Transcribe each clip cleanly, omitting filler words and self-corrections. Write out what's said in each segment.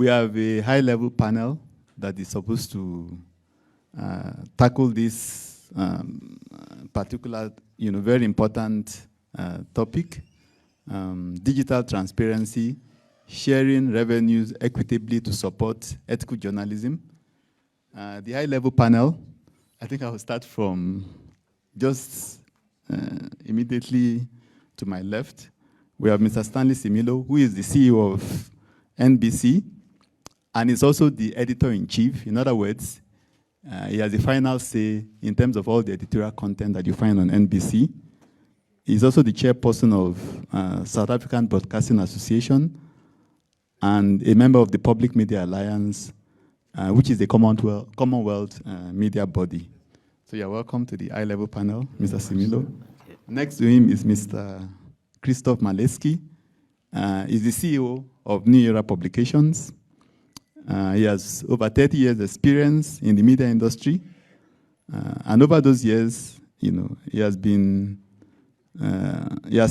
We have a high-level panel that is supposed to tackle this particular, very important topic, digital transparency, sharing revenues equitably to support ethical journalism. The high-level panel, I think I will start from just immediately to my left. We have Mr. Stanley Similo, who is the CEO of NBC, and is also the editor-in-chief. In other words, he has the final say in terms of all the editorial content that you find on NBC. He's also the chairperson of South African Broadcasting Association and a member of the Public Media Alliance, which is the Commonwealth media body. So you're welcome to the high-level panel, Mr. Similo. Next to him is Mr. Christof Maletsky. He's the CEO of New Era Publications. He has over 30 years experience in the media industry. And over those years, he has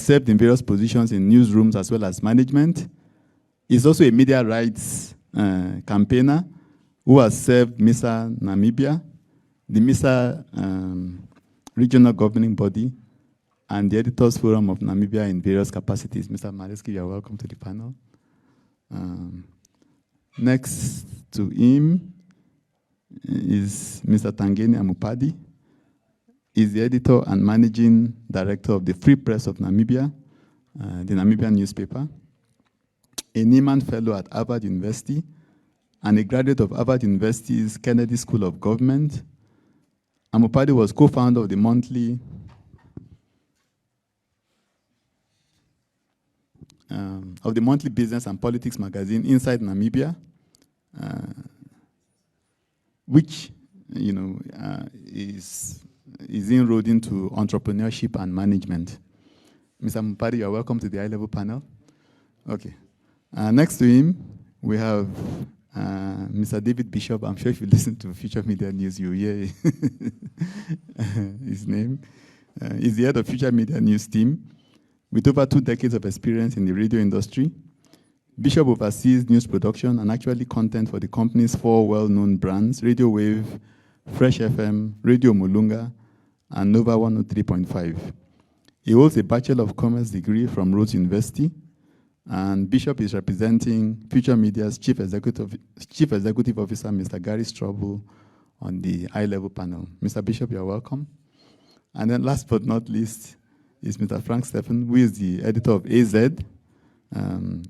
served in various positions in newsrooms as well as management. He's also a media rights campaigner who has served MISA Namibia, the MISA regional governing body, and the Editors Forum of Namibia in various capacities. Mr. Maletsky, you're welcome to the panel. Next to him is Mr. Tangeni Amupadhi. He's the editor and managing director of the Free Press of Namibia, the Namibian newspaper, a Nieman Fellow at Harvard University, and a graduate of Harvard University's Kennedy School of Government. Amupadhi was co-founder of the monthly business and politics magazine Inside Namibia, which is enrolled into entrepreneurship and management. Mr. Amupadhi, you are welcome to the high-level panel. Okay. Next to him, we have Mr. David Bishop. I'm sure if you listen to Future Media News, you hear his name. He's the head of Future Media News team with over 2 decades of experience in the radio industry. Bishop oversees news production and actually content for the company's 4 well-known brands, Radio Wave, Fresh FM, Radio Mulunga, and Nova 103.5. He holds a Bachelor of Commerce degree from Rhodes University, and Bishop is representing Future Media's Chief Executive Officer, Mr. Gary Strobel, on the high-level panel. Mr. Bishop, you're welcome. And then last but not least is Mr. Frank Steffen, who is the editor of AZ,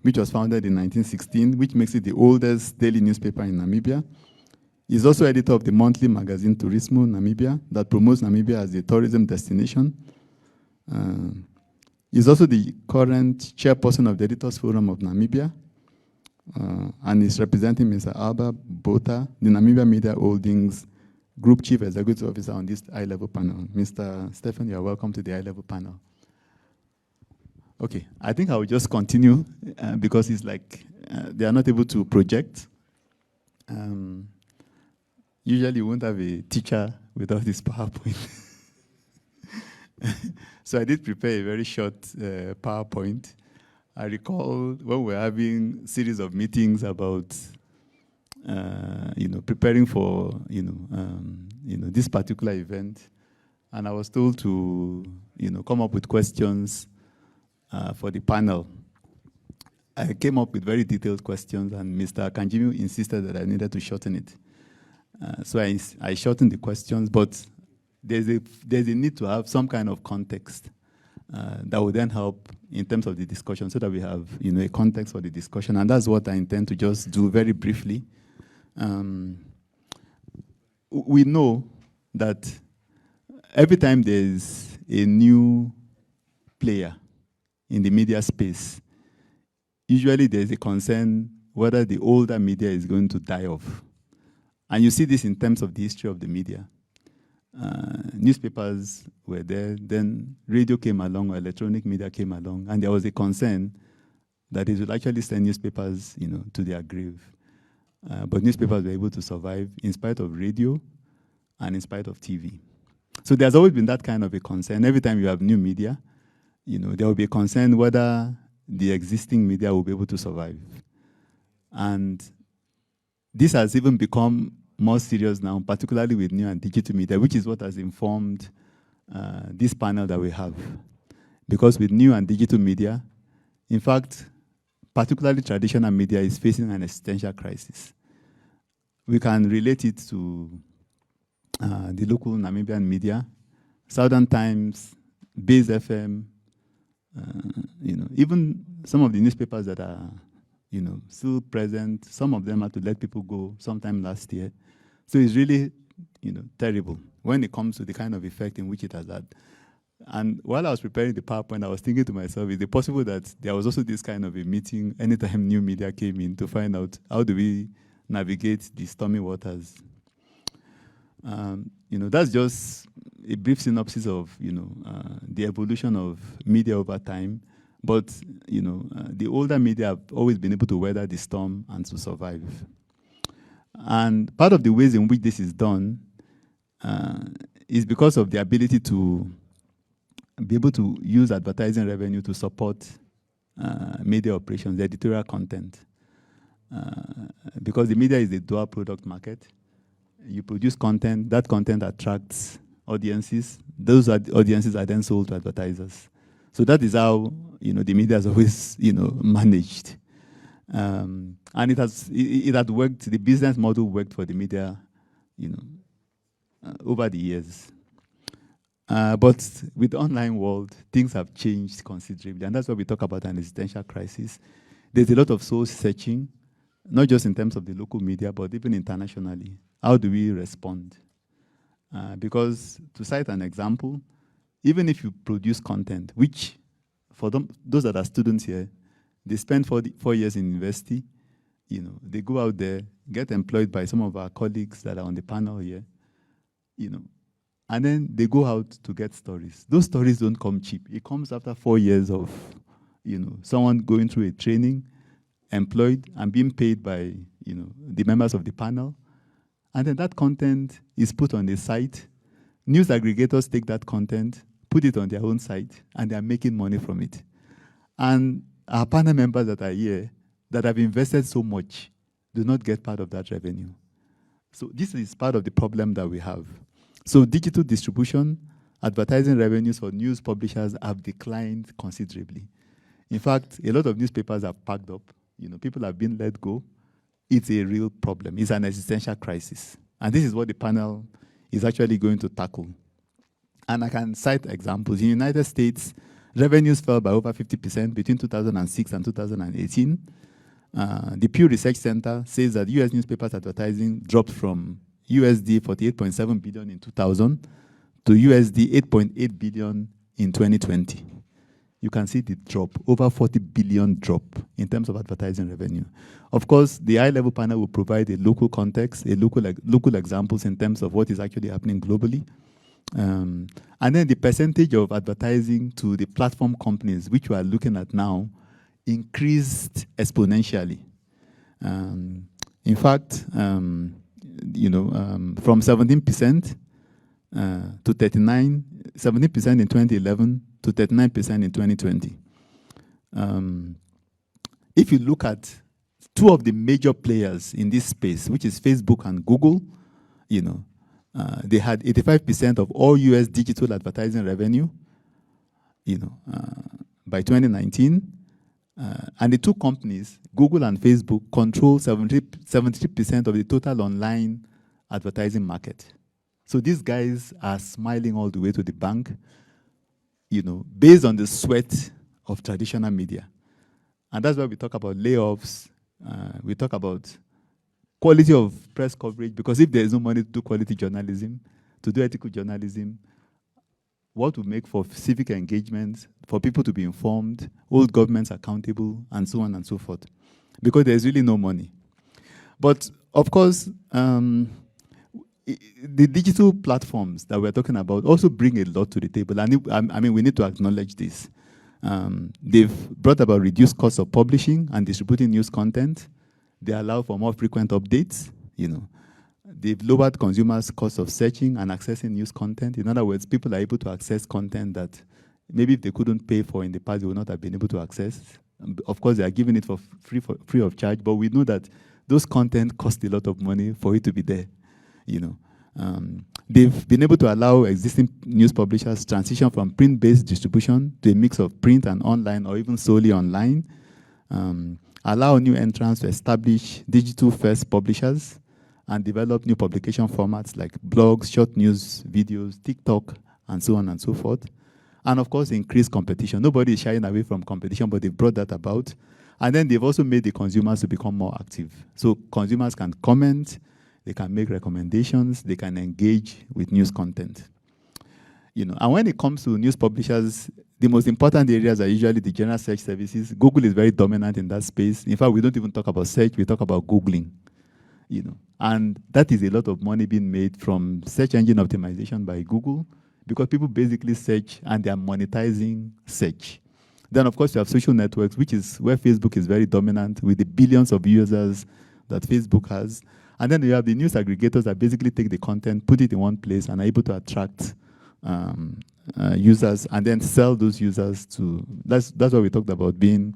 which was founded in 1916, which makes it the oldest daily newspaper in Namibia. He's also editor of the monthly magazine Turismo Namibia that promotes Namibia as a tourism destination. He's also the current chairperson of the Editors Forum of Namibia, and is representing Mr. Alba Bota, the Namibia Media Holdings Group Chief Executive Officer on this high-level panel. Mr. Steffen, you are welcome to the high-level panel. Okay, I think I will just continue because it's like they are not able to project. Usually you won't have a teacher without this PowerPoint. So I did prepare a very short PowerPoint. I recall when we were having a series of meetings about preparing for this particular event, and I was told to come up with questions for the panel. I came up with very detailed questions, and Mr. Kanjimu insisted that I needed to shorten it. So I shortened the questions, but there's a need to have some kind of context that will then help in terms of the discussion, so that we have a context for the discussion, and that's what I intend to just do very briefly. We know that every time there's a new player in the media space, usually there's a concern whether the older media is going to die off. And you see this in terms of the history of the media. Newspapers were there, then radio came along, or electronic media came along, and there was a concern that it would actually send newspapers to their grave. But newspapers were able to survive in spite of radio and in spite of TV. So there's always been that kind of a concern. Every time you have new media, there will be a concern whether the existing media will be able to survive. And this has even become more serious now, particularly with new and digital media, which is what has informed this panel that we have. Because with new and digital media, in fact, particularly traditional media is facing an existential crisis. We can relate it to the local Namibian media, Southern Times, Base FM, even some of the newspapers that are, still present. Some of them had to let people go sometime last year. So it's really, terrible when it comes to the kind of effect in which it has had. And while I was preparing the PowerPoint, I was thinking to myself, is it possible that there was also this kind of a meeting anytime new media came in to find out how do we navigate the stormy waters? That's just a brief synopsis of, the evolution of media over time. But, the older media have always been able to weather the storm and to survive. And part of the ways in which this is done is because of the ability to be able to use advertising revenue to support media operations, the editorial content. Because the media is a dual product market. You produce content, that content attracts audiences. Those audiences are then sold to advertisers. So that is how the media has always managed. And it had worked, the business model worked for the media over the years. But with the online world, things have changed considerably. And that's why we talk about an existential crisis. There's a lot of soul searching, not just in terms of the local media, but even internationally. How do we respond? Because to cite an example, even if you produce content, which for those that are students here, they spend 4 years in university, they go out there, get employed by some of our colleagues that are on the panel here, and then they go out to get stories. Those stories don't come cheap. It comes after 4 years of, someone going through a training, employed, and being paid by, the members of the panel. And then that content is put on the site. News aggregators take that content, put it on their own site, and they are making money from it. And our panel members that are here, that have invested so much, do not get part of that revenue. So this is part of the problem that we have. So digital distribution, advertising revenues for news publishers have declined considerably. In fact, a lot of newspapers have packed up. People have been let go. It's a real problem. It's an existential crisis. And this is what the panel is actually going to tackle. And I can cite examples. In the United States, revenues fell by over 50% between 2006 and 2018. The Pew Research Center says that US newspapers advertising dropped from USD 48.7 billion in 2000 to USD 8.8 billion in 2020. You can see the drop, over 40 billion drop in terms of advertising revenue. Of course, the high-level panel will provide a local context, a local examples in terms of what is actually happening globally. And then the percentage of advertising to the platform companies, which we are looking at now, increased exponentially. In fact, from 17% to 39, 17% in 2011 to 39% in 2020. If you look at two of the major players in this space, which is Facebook and Google, they had 85% of all US digital advertising revenue, by 2019. And the two companies, Google and Facebook, control 73% of the total online advertising market. So these guys are smiling all the way to the bank, based on the sweat of traditional media. And that's why we talk about layoffs. We talk about quality of press coverage, because if there is no money to do quality journalism, to do ethical journalism, what will make for civic engagement, for people to be informed, hold governments accountable, and so on and so forth, because there's really no money. But of course, the digital platforms that we're talking about also bring a lot to the table. And we need to acknowledge this. They've brought about reduced costs of publishing and distributing news content. They allow for more frequent updates. They've lowered consumers' cost of searching and accessing news content. In other words, people are able to access content that maybe if they couldn't pay for in the past, they would not have been able to access. Of course, they are giving it for free of charge, but we know that those content cost a lot of money for it to be there, you know. They've been able to allow existing news publishers transition from print-based distribution to a mix of print and online, or even solely online. Allow new entrants to establish digital-first publishers and develop new publication formats like blogs, short news, videos, TikTok, and so on and so forth. And of course, increase competition. Nobody is shying away from competition, but they've brought that about. And then they've also made the consumers to become more active. So consumers can comment, they can make recommendations, they can engage with news content. You know, and when it comes to news publishers, the most important areas are usually the general search services. Google is very dominant in that space. In fact, we don't even talk about search, we talk about Googling. You know, and that is a lot of money being made from search engine optimization by Google, because people basically search and they are monetizing search. Then, of course, you have social networks, which is where Facebook is very dominant with the billions of users that Facebook has. And then you have the news aggregators that basically take the content, put it in one place, and are able to attract users and then sell those users to, that's what we talked about being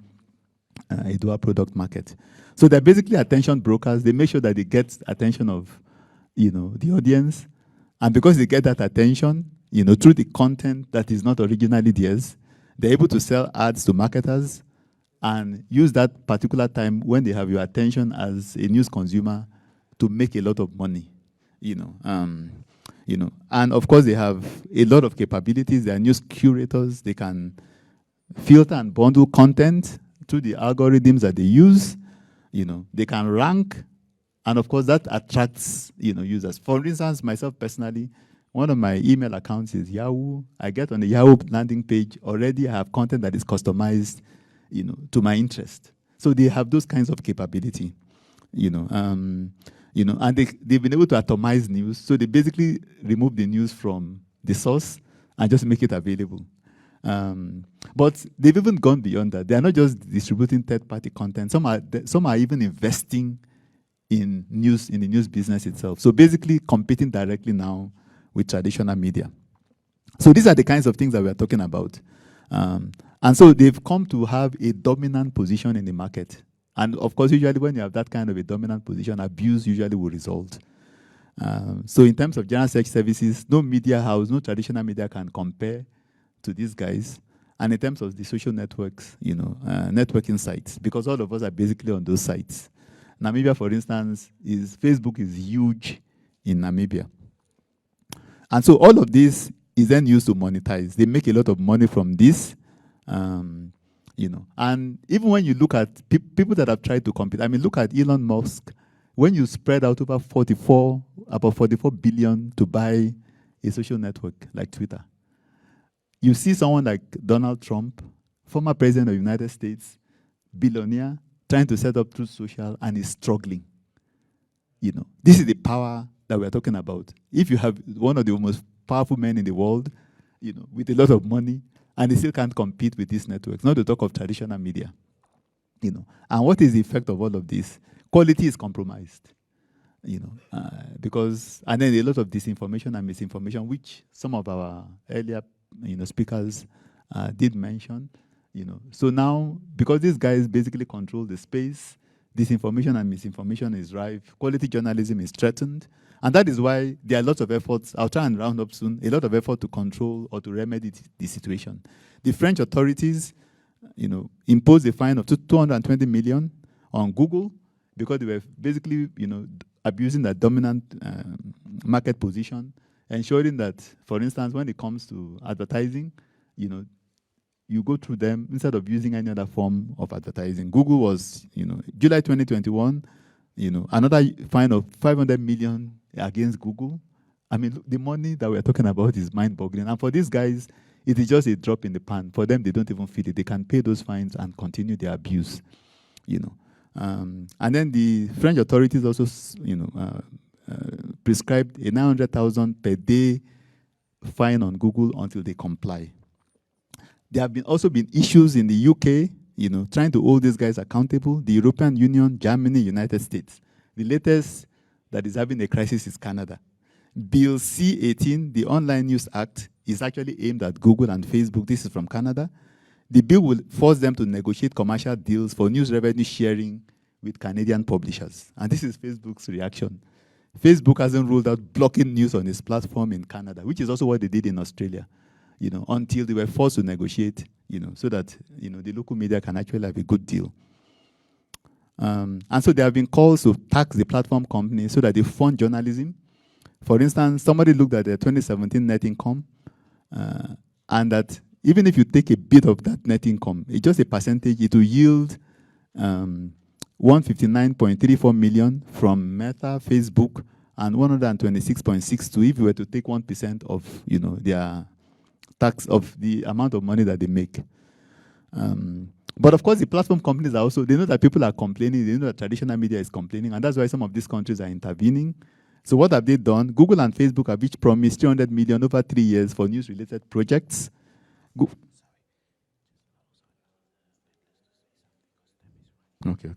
a dual product market. So they're basically attention brokers. They make sure that they get attention of, you know, the audience. And because they get that attention, you know, through the content that is not originally theirs, they're able to sell ads to marketers and use that particular time when they have your attention as a news consumer to make a lot of money, you know. And of course they have a lot of capabilities. They are news curators. They can filter and bundle content through the algorithms that they use. You know, they can rank, and of course that attracts, you know, users. For instance, myself personally, one of my email accounts is Yahoo. I get on the Yahoo landing page, already I have content that is customized, you know, to my interest. So they have those kinds of capability, you know. And they've been able to atomize news. So they basically remove the news from the source and just make it available. But they've even gone beyond that. They are not just distributing third-party content. Some are even investing in the news business itself. So basically competing directly now with traditional media. So these are the kinds of things that we are talking about. And so they've come to have a dominant position in the market. And of course, usually when you have that kind of a dominant position, abuse usually will result. So in terms of general search services, no media house, no traditional media can compare to these guys. And in terms of the social networks, you know, networking sites, because all of us are basically on those sites. Namibia, for instance, Facebook is huge in Namibia. And so all of this is then used to monetize. They make a lot of money from this. You know, and even when you look at people that have tried to compete, I mean, look at Elon Musk. When you spread out about 44 billion to buy a social network like Twitter, you see someone like Donald Trump, former president of the United States, billionaire, trying to set up Truth Social and is struggling. You know, this is the power that we're talking about. If you have one of the most powerful men in the world, you know, with a lot of money, and they still can't compete with these networks, not to talk of traditional media. You know, and what is the effect of all of this? Quality is compromised, you know, and then a lot of disinformation and misinformation, which some of our earlier, you know, speakers did mention, you know. So now, because these guys basically control the space, disinformation and misinformation is rife, quality journalism is threatened, and that is why there are lots of efforts, I'll try and round up soon, a lot of effort to control or to remedy the situation. The French authorities, you know, imposed a fine of 220 million on Google because they were basically, you know, abusing that dominant market position, ensuring that, for instance, when it comes to advertising, you know, you go through them instead of using any other form of advertising. Google was, you know, July 2021, you know, another fine of 500 million against Google. I mean, the money that we're talking about is mind-boggling. And for these guys, it is just a drop in the pan. For them, they don't even feel it. They can pay those fines and continue their abuse, you know. And then the French authorities also, you know, prescribed a 900,000 per day fine on Google until they comply. There have also been issues in the UK, you know, trying to hold these guys accountable. The European Union, Germany, United States. The latest that is having a crisis is Canada. Bill C-18, the Online News Act, is actually aimed at Google and Facebook. This is from Canada. The bill will force them to negotiate commercial deals for news revenue sharing with Canadian publishers. And this is Facebook's reaction. Facebook hasn't ruled out blocking news on its platform in Canada, which is also what they did in Australia, until they were forced to negotiate, so that, the local media can actually have a good deal. And so there have been calls to tax the platform companies so that they fund journalism. For instance, somebody looked at their 2017 net income, and that even if you take a bit of that net income, it's just a percentage, it will yield 159.34 million from Meta, Facebook, and 126.62 if you were to take 1% of their tax of the amount of money that they make. But of course, the platform companies are also, they know that people are complaining, they know that traditional media is complaining, and that's why some of these countries are intervening. So what have they done? Google and Facebook have each promised 300 million over 3 years for news-related projects. Okay.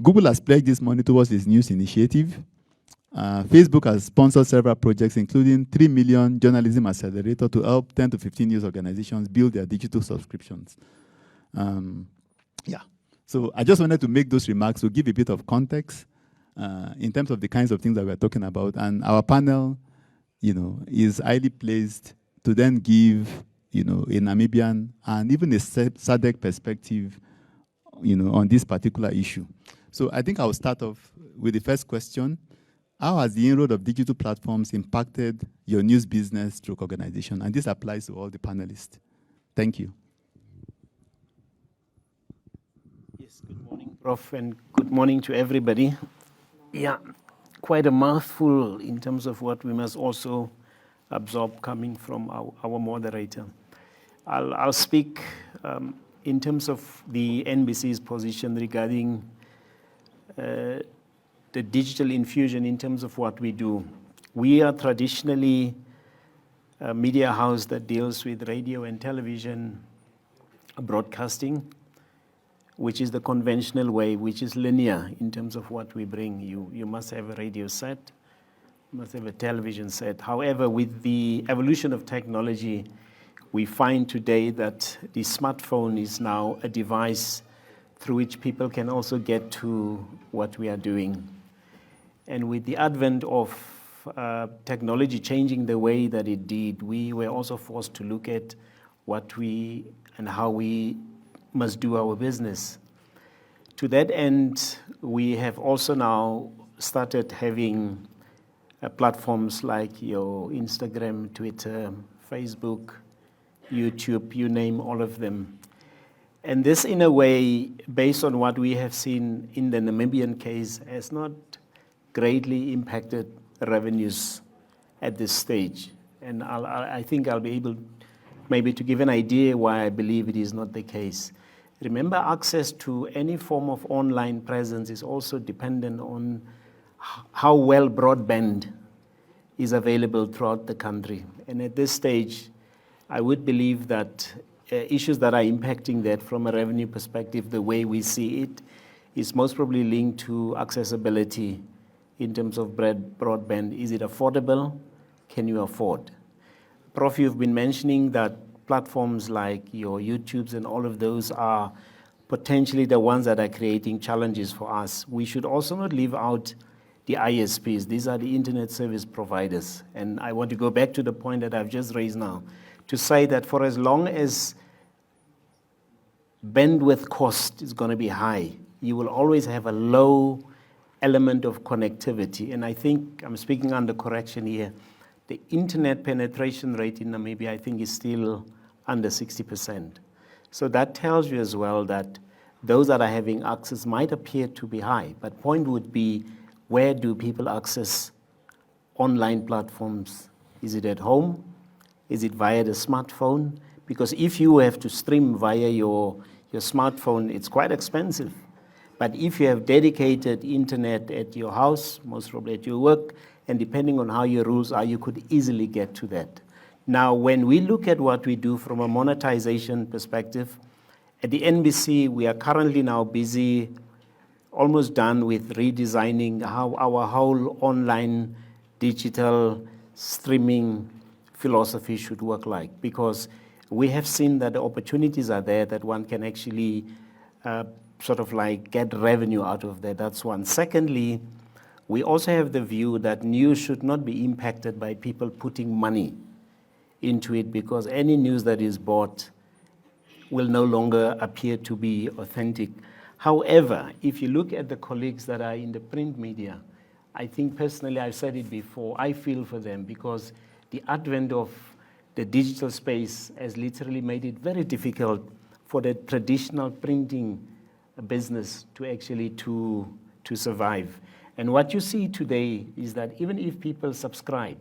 Google has pledged this money towards its news initiative. Facebook has sponsored several projects, including 3 million journalism accelerator to help 10 to 15 news organizations build their digital subscriptions. So I just wanted to make those remarks to give a bit of context in terms of the kinds of things that we're talking about. And our panel, is highly placed to then give, a Namibian and even a SADC perspective, on this particular issue. So I think I'll start off with the first question. How has the inroad of digital platforms impacted your news business through organization? And this applies to all the panelists. Thank you. Yes, good morning, Prof, and good morning to everybody. Yeah, quite a mouthful in terms of what we must also absorb coming from our moderator. I'll speak in terms of the NBC's position regarding the digital infusion in terms of what we do. We are traditionally a media house that deals with radio and television broadcasting, which is the conventional way, which is linear in terms of what we bring. You must have a radio set, you must have a television set. However, with the evolution of technology, we find today that the smartphone is now a device through which people can also get to what we are doing. And with the advent of technology changing the way that it did, we were also forced to look at what we and how we must do our business. To that end, we have also now started having platforms like your Instagram, Twitter, Facebook, YouTube, you name all of them. And this, in a way, based on what we have seen in the Namibian case, has not greatly impacted revenues at this stage. And I think I'll be able maybe to give an idea why I believe it is not the case. Remember, access to any form of online presence is also dependent on how well broadband is available throughout the country. And at this stage, I would believe that issues that are impacting that from a revenue perspective, the way we see it, is most probably linked to accessibility in terms of broadband. Is it affordable? Can you afford? Prof, you've been mentioning that platforms like your YouTubes and all of those are potentially the ones that are creating challenges for us. We should also not leave out the ISPs. These are the internet service providers. And I want to go back to the point that I've just raised now, to say that for as long as bandwidth cost is going to be high, you will always have a low element of connectivity. And I think, I'm speaking under correction here, the internet penetration rate in Namibia, I think, is still under 60%. So that tells you as well that those that are having access might appear to be high, but point would be, where do people access online platforms? Is it at home? Is it via the smartphone? Because if you have to stream via your smartphone, it's quite expensive. But if you have dedicated internet at your house, most probably at your work, and depending on how your rules are, you could easily get to that. Now, when we look at what we do from a monetization perspective, at the NBC, we are currently now busy, almost done with redesigning how our whole online digital streaming philosophy should work like, because we have seen that the opportunities are there that one can actually sort of like get revenue out of that. That's one. Secondly, we also have the view that news should not be impacted by people putting money into it, because any news that is bought will no longer appear to be authentic. However, if you look at the colleagues that are in the print media, I think personally, I've said it before, I feel for them, because the advent of the digital space has literally made it very difficult for the traditional printing business to actually to survive. And what you see today is that even if people subscribe,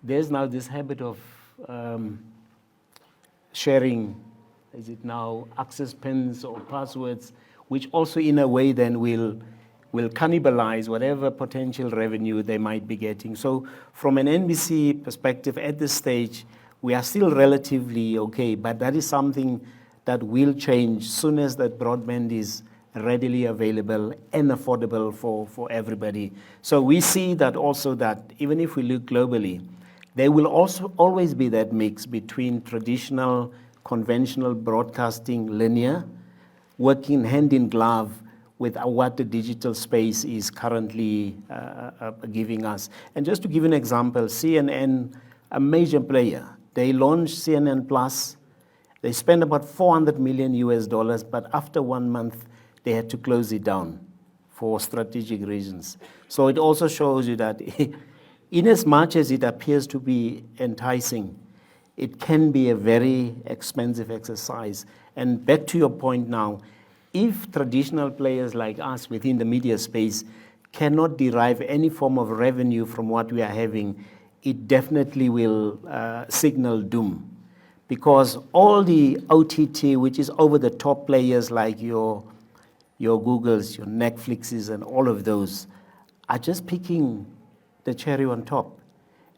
there's now this habit of sharing, is it now access pins or passwords, which also in a way then will cannibalize whatever potential revenue they might be getting. So from an NBC perspective at this stage, we are still relatively okay, but that is something that will change soon as that broadband is readily available and affordable for everybody. So we see that also, that even if we look globally, there will also always be that mix between traditional, conventional broadcasting, linear, working hand in glove with what the digital space is currently giving us. And just to give an example, CNN, a major player, they launched CNN Plus. They spent about $400 million US, but after 1 month, they had to close it down for strategic reasons. So it also shows you that in as much as it appears to be enticing, it can be a very expensive exercise. And back to your point now, if traditional players like us within the media space cannot derive any form of revenue from what we are having, it definitely will signal doom. Because all the OTT, which is over-the-top players like your Googles, your Netflixes, and all of those, are just picking the cherry on top.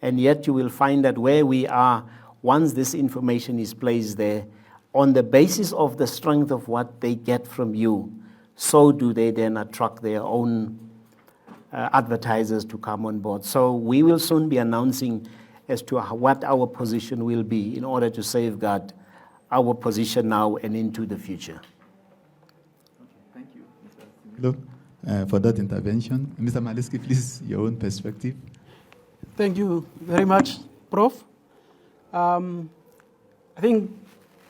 And yet you will find that where we are, once this information is placed there, on the basis of the strength of what they get from you, so do they then attract their own advertisers to come on board. So we will soon be announcing as to what our position will be in order to safeguard our position now and into the future. Thank you, Mr. Similo, for that intervention. Mr. Maletsky, please, your own perspective. Thank you very much, Prof. I think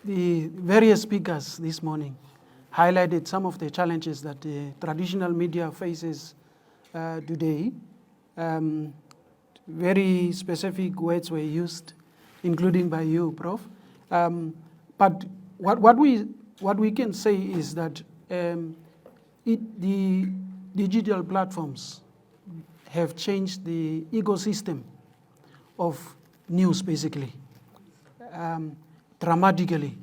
the various speakers this morning highlighted some of the challenges that the traditional media faces today. Very specific words were used, including by you, Prof. But what we can say is that the digital platforms have changed the ecosystem of news, basically, dramatically.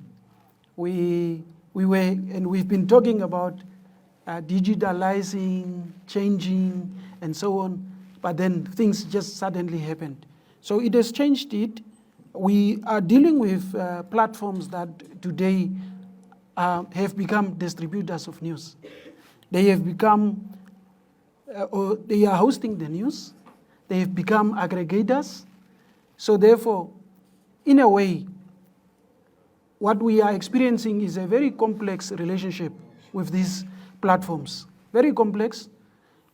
We've been talking about digitalizing, changing, and so on, but then things just suddenly happened. So it has changed it. We are dealing with platforms that today have become distributors of news. They have become, or they are hosting the news. They have become aggregators. So therefore, in a way, what we are experiencing is a very complex relationship with these platforms. Very complex.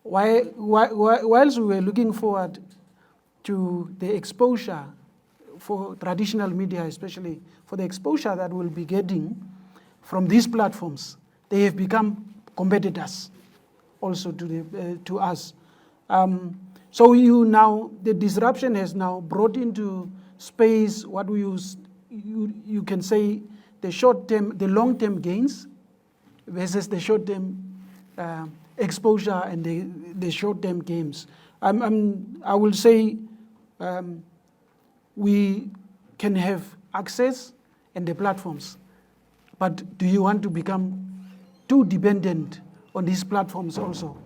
Whilst we were looking forward to the exposure for traditional media, especially for the exposure that we'll be getting from these platforms, they have become competitors also to us. So the disruption has now brought into space what we use, you can say the short-term, the long-term gains versus the short-term exposure and the short-term gains. I will say we can have access and the platforms, but do you want to become too dependent on these platforms also?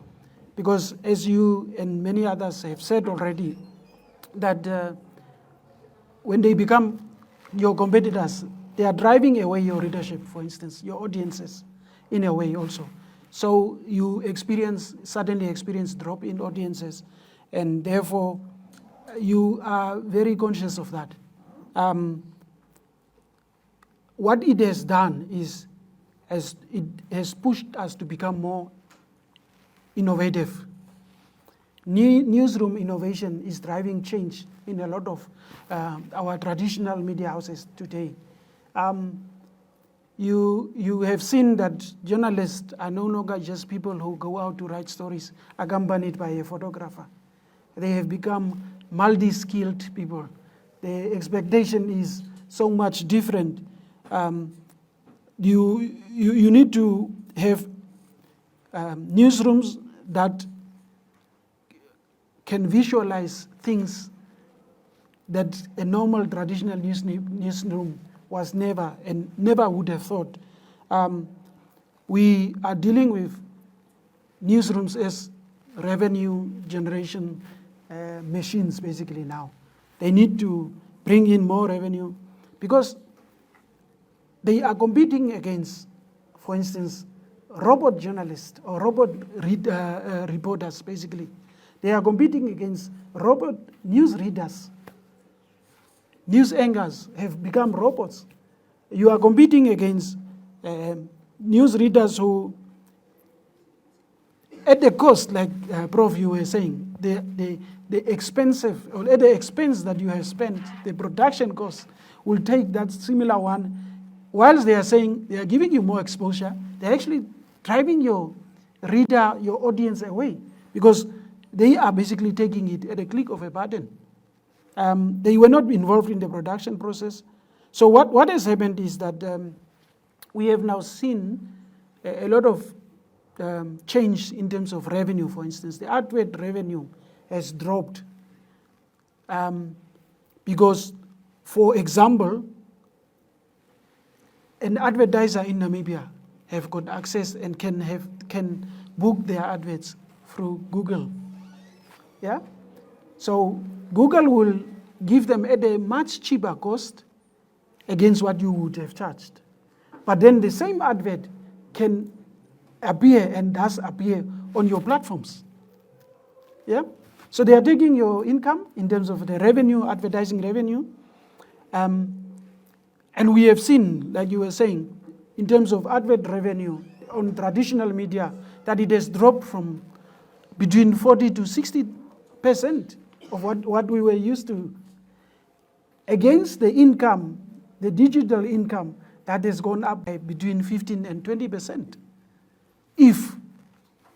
Because as you and many others have said already, that when they become your competitors, they are driving away your readership, for instance, your audiences in a way also. So you suddenly experience drop in audiences, and therefore you are very conscious of that. What it has done is it has pushed us to become more innovative. Newsroom innovation is driving change in a lot of our traditional media houses today. You have seen that journalists are no longer just people who go out to write stories accompanied by a photographer. They have become multi-skilled people. The expectation is so much different. You need to have newsrooms that can visualize things that a normal traditional newsroom was never and never would have thought. We are dealing with newsrooms as revenue generation machines basically now. They need to bring in more revenue because they are competing against, for instance, robot journalists or robot reporters basically. They are competing against robot news readers. News anchors have become robots. You are competing against news readers who, at the cost, like Prof, you were saying, the expensive, or at the expense that you have spent, the production cost will take that similar one. Whilst they are saying they are giving you more exposure, they're actually driving your reader, your audience away, because they are basically taking it at a click of a button. They were not involved in the production process. So what has happened is that we have now seen a lot of change in terms of revenue. For instance, the advert revenue has dropped because, for example, an advertiser in Namibia have got access and can book their adverts through Google. Yeah, so Google will give them at a much cheaper cost against what you would have charged. But then the same advert can appear and does appear on your platforms. Yeah, so they are taking your income in terms of the revenue, advertising revenue. And we have seen, like you were saying, in terms of advert revenue on traditional media, that it has dropped from between 40 to 60% of what we were used to, against the income, the digital income, that has gone up by between 15 and 20%. If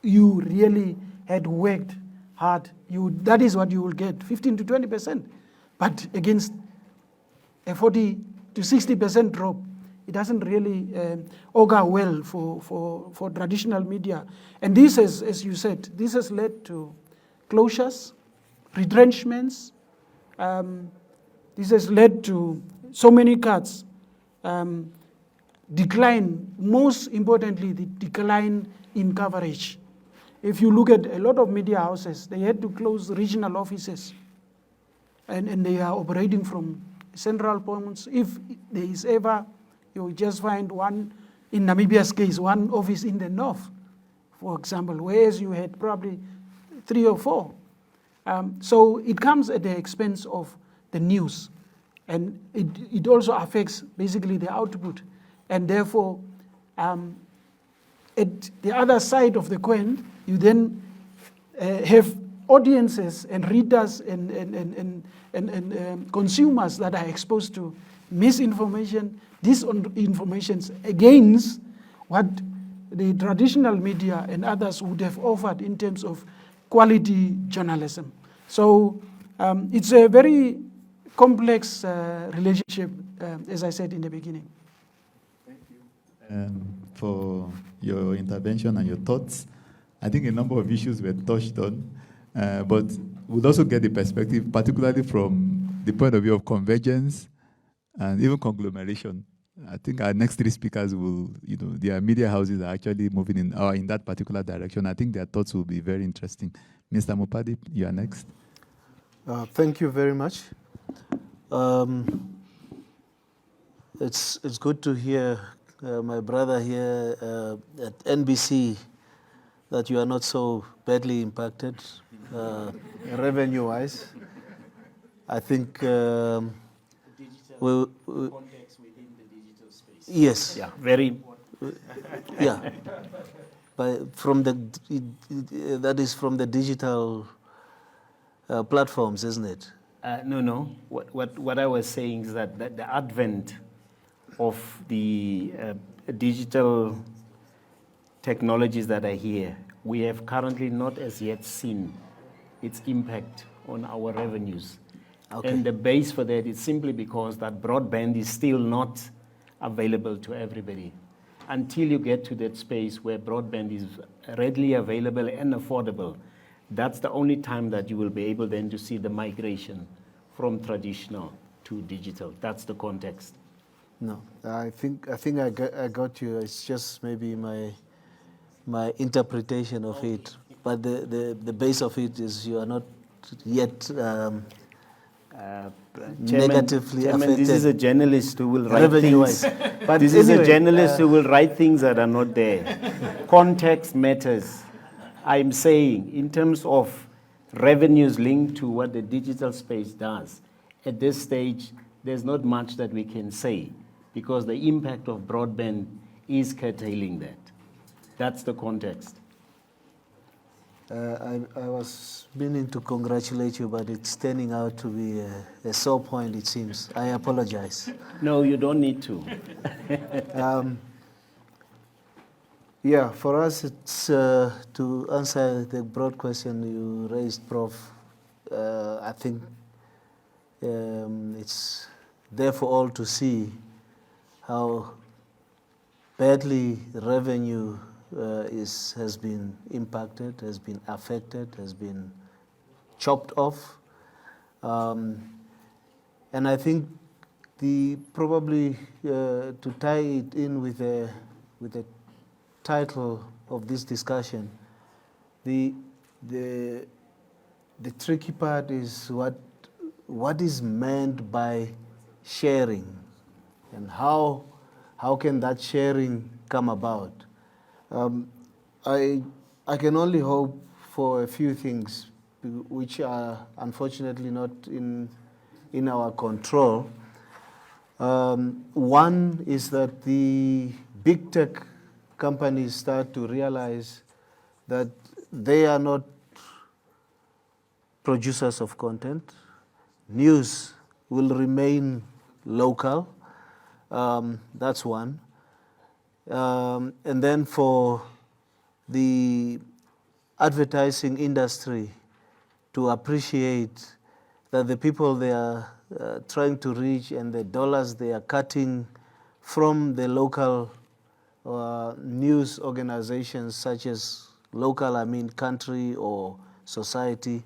you really had worked hard, that is what you will get, 15 to 20%. But against a 40 to 60% drop, it doesn't really augur well for traditional media. And this has, as you said, this has led to closures, retrenchments. This has led to so many cuts, decline, most importantly, the decline in coverage. If you look at a lot of media houses, they had to close regional offices, and they are operating from central points. If there is ever, you will just find one, in Namibia's case, one office in the north, for example, whereas you had probably 3 or 4. So it comes at the expense of the news, and it also affects basically the output. And therefore, at the other side of the coin, you then have audiences and readers and consumers that are exposed to misinformation, disinformation against what the traditional media and others would have offered in terms of quality journalism. So it's a very complex relationship, as I said in the beginning. Thank you for your intervention and your thoughts. I think a number of issues were touched on, but we'll also get the perspective, particularly from the point of view of convergence and even conglomeration. I think our next 3 speakers will, their media houses are actually moving in that particular direction. I think their thoughts will be very interesting. Mr. Amupadhi, you are next. Thank you very much. It's good to hear my brother here at NBC that you are not so badly impacted revenue-wise. I think context within the digital space. Yes. Yeah, very yeah, from the that is from the digital platforms, isn't it? No. What I was saying is that the advent of the digital technologies that are here, we have currently not as yet seen its impact on our revenues. Okay. And the base for that is simply because that broadband is still not available to everybody. Until you get to that space where broadband is readily available and affordable, that's the only time that you will be able then to see the migration from traditional to digital. That's the context. No, I think I got you. It's just maybe my interpretation of it, but the base of it is you are not yet negatively affected. This is a journalist who will write things. But this anyway, is a journalist who will write things that are not there. Context matters. I'm saying, in terms of revenues linked to what the digital space does, at this stage, there's not much that we can say because the impact of broadband is curtailing that. That's the context. I was meaning to congratulate you, but it's turning out to be a sore point, it seems. I apologize. No, you don't need to. Yeah, for us, it's to answer the broad question you raised, Prof. I think it's there for all to see how badly revenue has been impacted, has been affected, has been chopped off. And I think probably to tie it in with the title of this discussion, the tricky part is what is meant by sharing, and how can that sharing come about? I can only hope for a few things which are unfortunately not in our control. One is that the big tech companies start to realize that they are not producers of content. News will remain local. That's one. And then for the advertising industry to appreciate that the people they are trying to reach and the dollars they are cutting from the local news organizations such as local, country or society,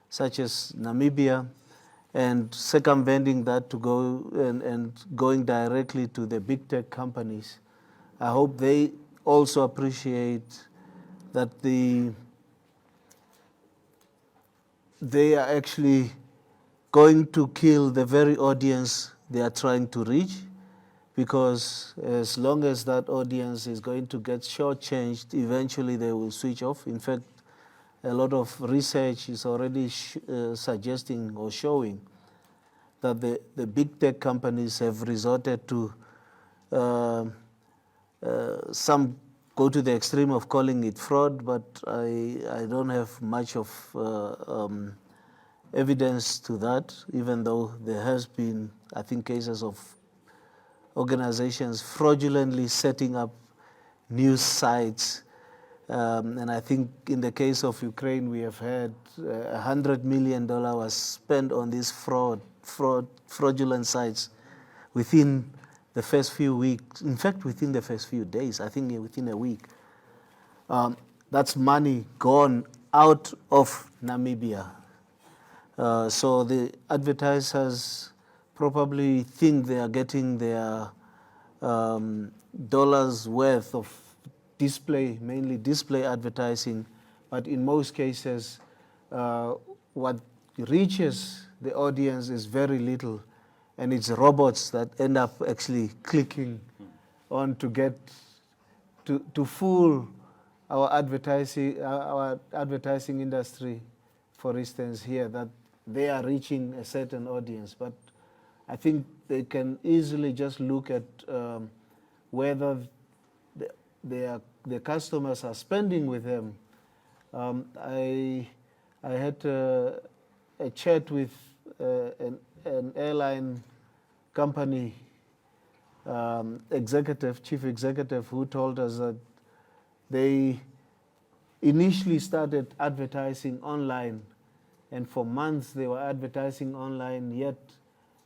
such as Namibia, and circumventing that to go and going directly to the big tech companies. I hope they also appreciate that they are actually going to kill the very audience they are trying to reach, because as long as that audience is going to get shortchanged, eventually they will switch off. In fact, a lot of research is already suggesting or showing that the big tech companies have resorted to some go to the extreme of calling it fraud, but I don't have much of evidence to that, even though there has been, I think, cases of organizations fraudulently setting up news sites. And I think in the case of Ukraine, we have had $100 million was spent on these fraudulent sites within the first few weeks. In fact, within the first few days, I think within a week. That's money gone out of Namibia. So the advertisers probably think they are getting their dollars worth of display, mainly display advertising, but in most cases, what reaches the audience is very little, and it's robots that end up actually clicking on to get to fool our advertising industry, for instance, here, that they are reaching a certain audience. But I think they can easily just look at whether the customers are spending with them. I had a chat with an airline company chief executive, who told us that they initially started advertising online, and for months they were advertising online, yet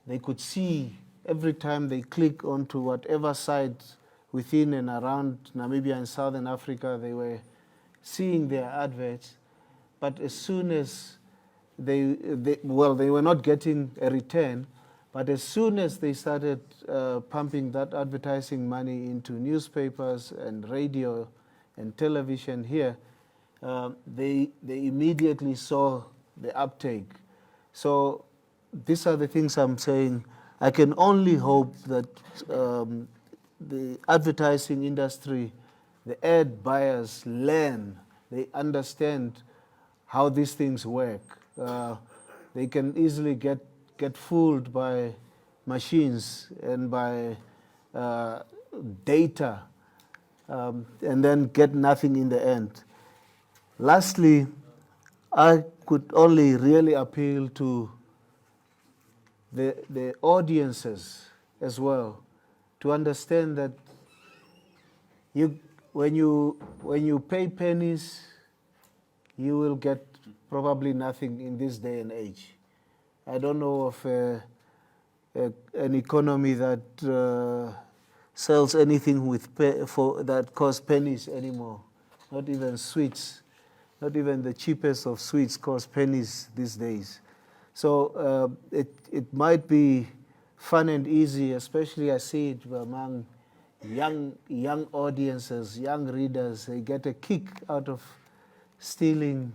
they could see every time they click onto whatever site within and around Namibia and Southern Africa, they were seeing their adverts. But as soon as they were not getting a return, but as soon as they started pumping that advertising money into newspapers and radio and television here, they immediately saw the uptake. So these are the things I'm saying. I can only hope that the advertising industry, the ad buyers learn, they understand how these things work. They can easily get fooled by machines and by data, and then get nothing in the end. Lastly, I could only really appeal to the audiences as well, to understand that when you pay pennies, you will get probably nothing in this day and age. I don't know of an economy that sells anything that costs pennies anymore. Not even sweets, not even the cheapest of sweets cost pennies these days. So it might be fun and easy, especially I see it among young audiences, young readers. They get a kick out of stealing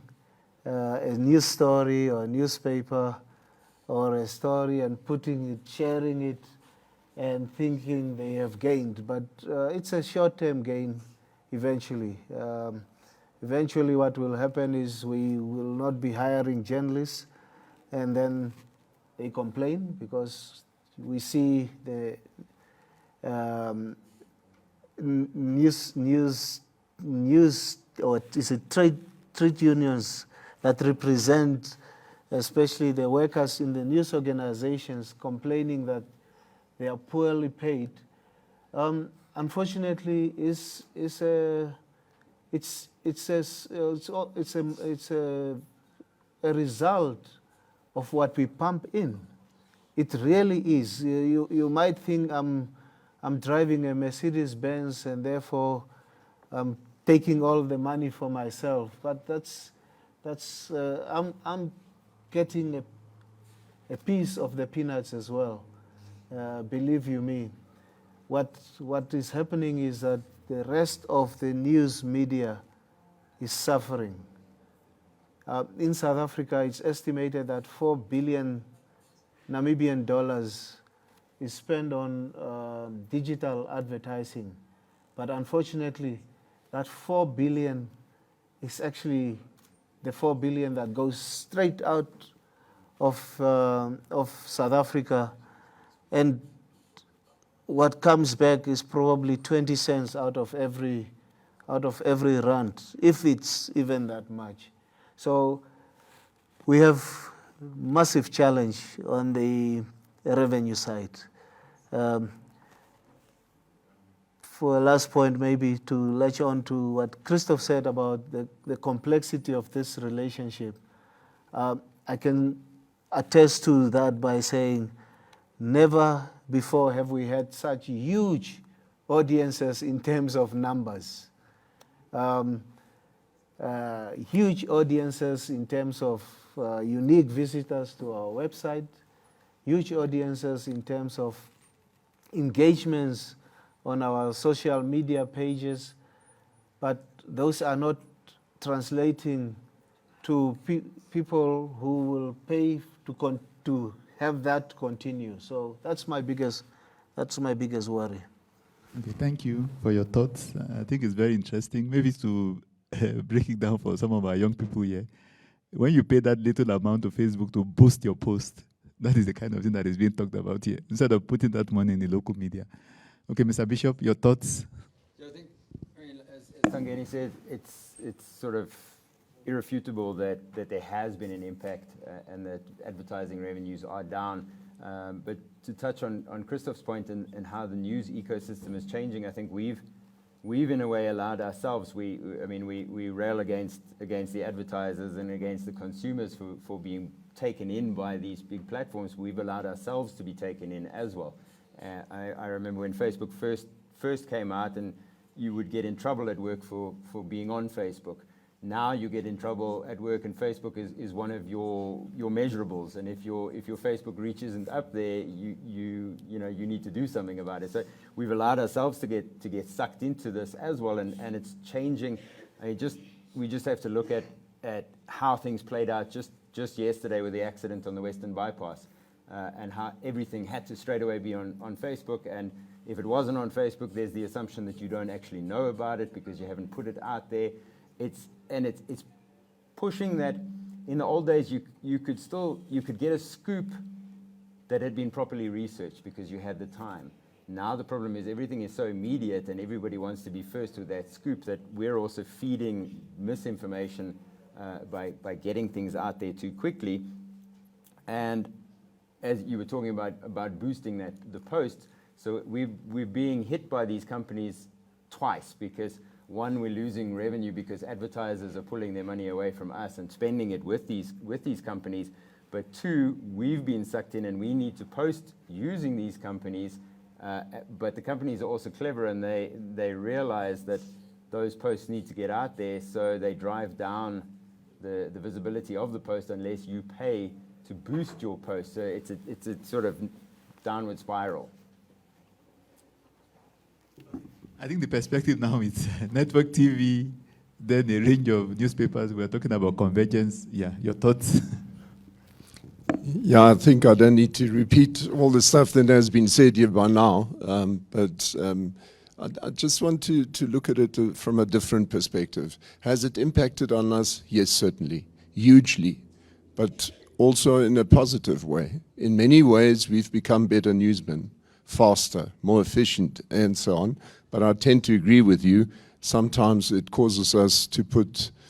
a news story or a newspaper or a story and putting it, sharing it, and thinking they have gained. But it's a short-term gain eventually. Eventually what will happen is we will not be hiring journalists, and then they complain because we see the news or is it trade unions that represent especially the workers in the news organizations complaining that they are poorly paid. Unfortunately, it's a result of what we pump in. It really is. You might think I'm driving a Mercedes-Benz and therefore I'm taking all the money for myself, but I'm getting a piece of the peanuts as well. Believe you me. What is happening is that the rest of the news media is suffering. In South Africa, it's estimated that 4 billion Namibian dollars is spent on digital advertising. But unfortunately, that 4 billion is actually the 4 billion that goes straight out of South Africa, and what comes back is probably 20 cents out of every rand, if it's even that much. So we have massive challenge on the revenue side. For a last point, maybe to latch on to what Christof said about the complexity of this relationship, I can attest to that by saying never before have we had such huge audiences in terms of numbers. Huge audiences in terms of unique visitors to our website, huge audiences in terms of engagements on our social media pages, but those are not translating to people who will pay to have that continue. So that's my biggest worry. Okay, thank you for your thoughts. I think it's very interesting. Maybe to break it down for some of our young people here. When you pay that little amount to Facebook to boost your post, that is the kind of thing that is being talked about here, instead of putting that money in the local media. Okay, Mr. Bishop, your thoughts? So I think, Tangeni said, it's sort of irrefutable that there has been an impact and that advertising revenues are down. But to touch on Christof's point and how the news ecosystem is changing, I think we've in a way allowed ourselves, we rail against the advertisers and against the consumers for being taken in by these big platforms. We've allowed ourselves to be taken in as well. I remember when Facebook first came out, and you would get in trouble at work for being on Facebook. Now you get in trouble at work, and Facebook is one of your measurables. And if your Facebook reach isn't up there, you need to do something about it. So we've allowed ourselves to get sucked into this as well, and it's changing. We just have to look at how things played out just yesterday with the accident on the Western Bypass, and how everything had to straight away be on Facebook. And if it wasn't on Facebook, there's the assumption that you don't actually know about it because you haven't put it out there. It's pushing that. In the old days, you could get a scoop that had been properly researched because you had the time. Now the problem is everything is so immediate, and everybody wants to be first with that scoop, that we're also feeding misinformation by getting things out there too quickly. And as you were talking about boosting the post, so we're being hit by these companies twice, because one, we're losing revenue because advertisers are pulling their money away from us and spending it with these companies. But two, we've been sucked in and we need to post using these companies. But the companies are also clever, and they realize that those posts need to get out there, so they drive down the visibility of the post unless you pay to boost your post. So it's a sort of downward spiral. I think the perspective now is network TV, then a range of newspapers. We're talking about convergence. Yeah, your thoughts? Yeah, I think I don't need to repeat all the stuff that has been said here by now, but I just want to look at it from a different perspective. Has it impacted on us? Yes, certainly, hugely, but also in a positive way. In many ways, we've become better newsmen, faster, more efficient, and so on. But I tend to agree with you. Sometimes it causes us to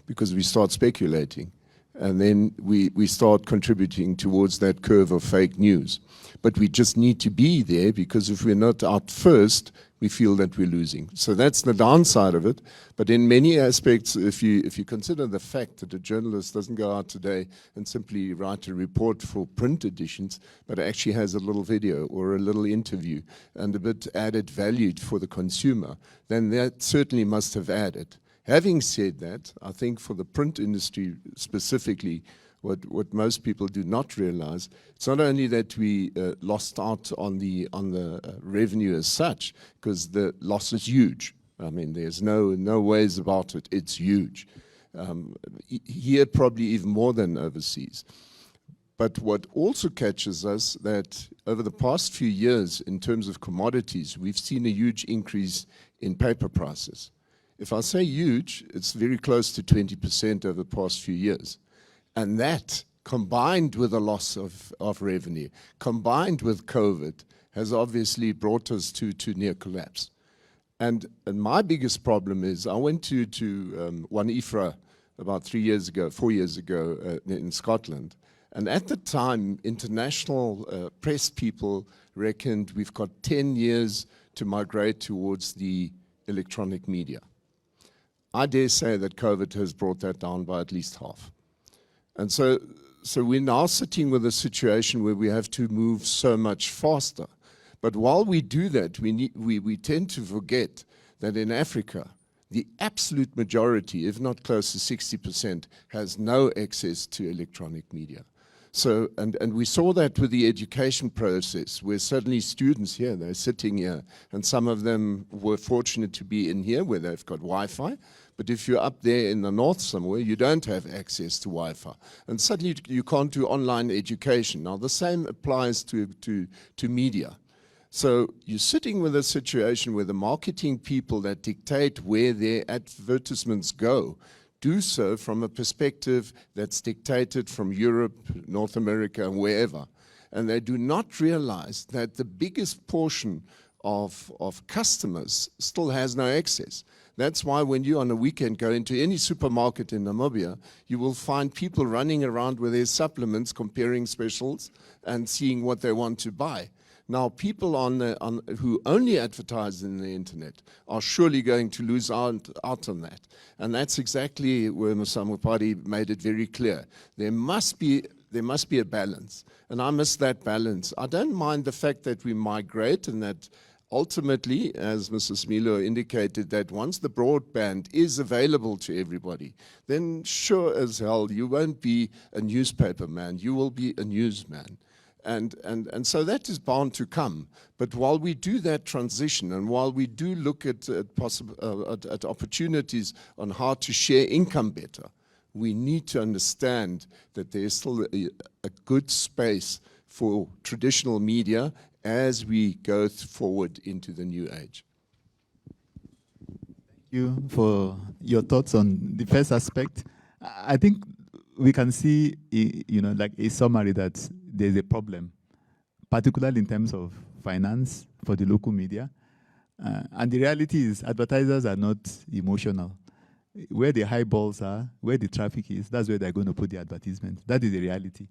because we start speculating, and then we start contributing towards that curve of fake news. But we just need to be there, because if we're not out first, we feel that we're losing. So that's the downside of it. But in many aspects, if you consider the fact that a journalist doesn't go out today and simply write a report for print editions, but actually has a little video or a little interview and a bit added value for the consumer, then that certainly must have added. Having said that, I think for the print industry specifically, what most people do not realize, it's not only that we lost out on the revenue as such, because the loss is huge. I mean, there's no ways about it. It's huge. Here, probably even more than overseas. But what also catches us, that over the past few years, in terms of commodities, we've seen a huge increase in paper prices. If I say huge, it's very close to 20% over the past few years. And that, combined with a loss of revenue, combined with COVID, has obviously brought us to near collapse. And my biggest problem is, I went to One Ifra about 4 years ago in Scotland. And at the time, international press people reckoned we've got 10 years to migrate towards the electronic media. I dare say that COVID has brought that down by at least half. And so we're now sitting with a situation where we have to move so much faster. But while we do that, we tend to forget that in Africa, the absolute majority, if not close to 60%, has no access to electronic media. So, and we saw that with the education process, where suddenly students here, they're sitting here, and some of them were fortunate to be in here where they've got Wi-Fi. But if you're up there in the north somewhere, you don't have access to Wi-Fi. And suddenly you can't do online education. Now, the same applies to media. So you're sitting with a situation where the marketing people that dictate where their advertisements go do so from a perspective that's dictated from Europe, North America, and wherever. And they do not realize that the biggest portion of customers still has no access. That's why when you on a weekend go into any supermarket in Namibia, you will find people running around with their supplements, comparing specials and seeing what they want to buy. Now, people who only advertise in the internet are surely going to lose out on that. And that's exactly where Mr. Amupadhi made it very clear. There must be a balance, and I miss that balance. I don't mind the fact that we migrate and that ultimately, as Mr. Similo indicated, that once the broadband is available to everybody, then sure as hell you won't be a newspaper man, you will be a newsman. And so that is bound to come. But while we do that transition, and while we do look at opportunities on how to share income better, we need to understand that there's still a good space for traditional media as we go forward into the new age. Thank you for your thoughts on the first aspect. I think we can see, like a summary that there's a problem, particularly in terms of finance for the local media. And the reality is advertisers are not emotional. Where the high balls are, where the traffic is, that's where they're going to put the advertisement. That is the reality.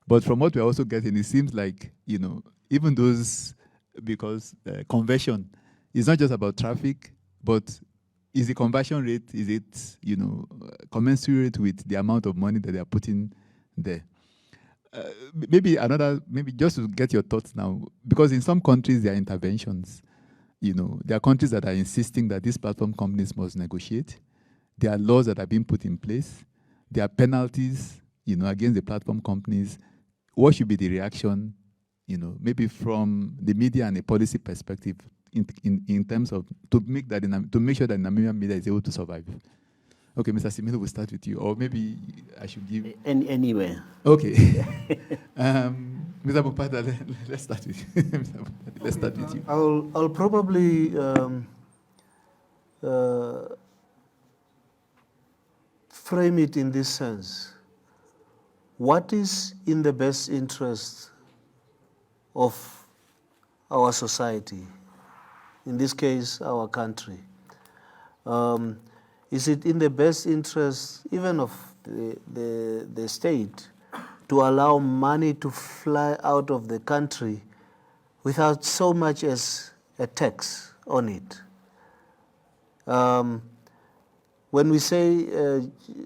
But from what we're also getting, it seems like, even those, because conversion is not just about traffic, but is the conversion rate, is it, commensurate with the amount of money that they are putting there? Maybe just to get your thoughts now, because in some countries there are interventions. There are countries that are insisting that these platform companies must negotiate. There are laws that are being put in place. There are penalties, against the platform companies. What should be the reaction, maybe from the media and a policy perspective, in terms of to make sure that Namibian media is able to survive? Okay, Mr. Similo, we'll start with you, or maybe I should give anywhere. Okay, Mr. Amupadhi, let's start with you. Mr. Amupadhi, let's start with you. I'll probably frame it in this sense. What is in the best interest of our society? In this case, our country. Is it in the best interest even of the state to allow money to fly out of the country without so much as a tax on it? When we say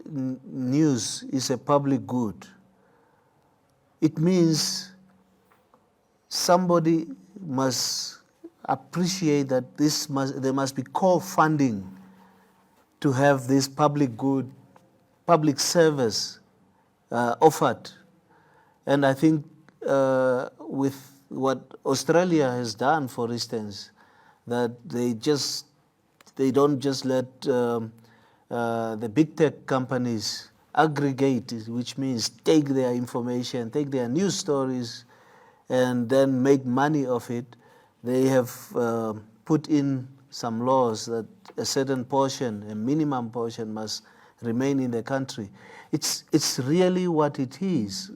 news is a public good, it means somebody must appreciate that there must be core funding to have this public good, public service offered. And I think with what Australia has done, for instance, that they don't just let the big tech companies aggregate, which means take their information, take their news stories, and then make money of it. They have put in some laws that a certain portion, a minimum portion, must remain in the country. It's really what it is.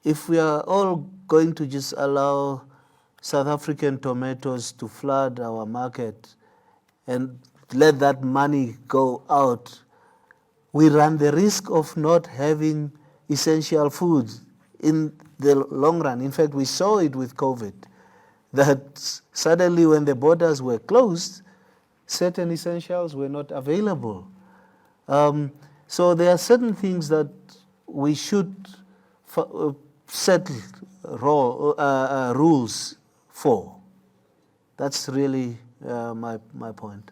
If we are all going to just allow South African tomatoes to flood our market and let that money go out, we run the risk of not having essential foods in the long run. In fact, we saw it with COVID, that suddenly when the borders were closed, certain essentials were not available. So there are certain things that we should set rules for. That's really my point.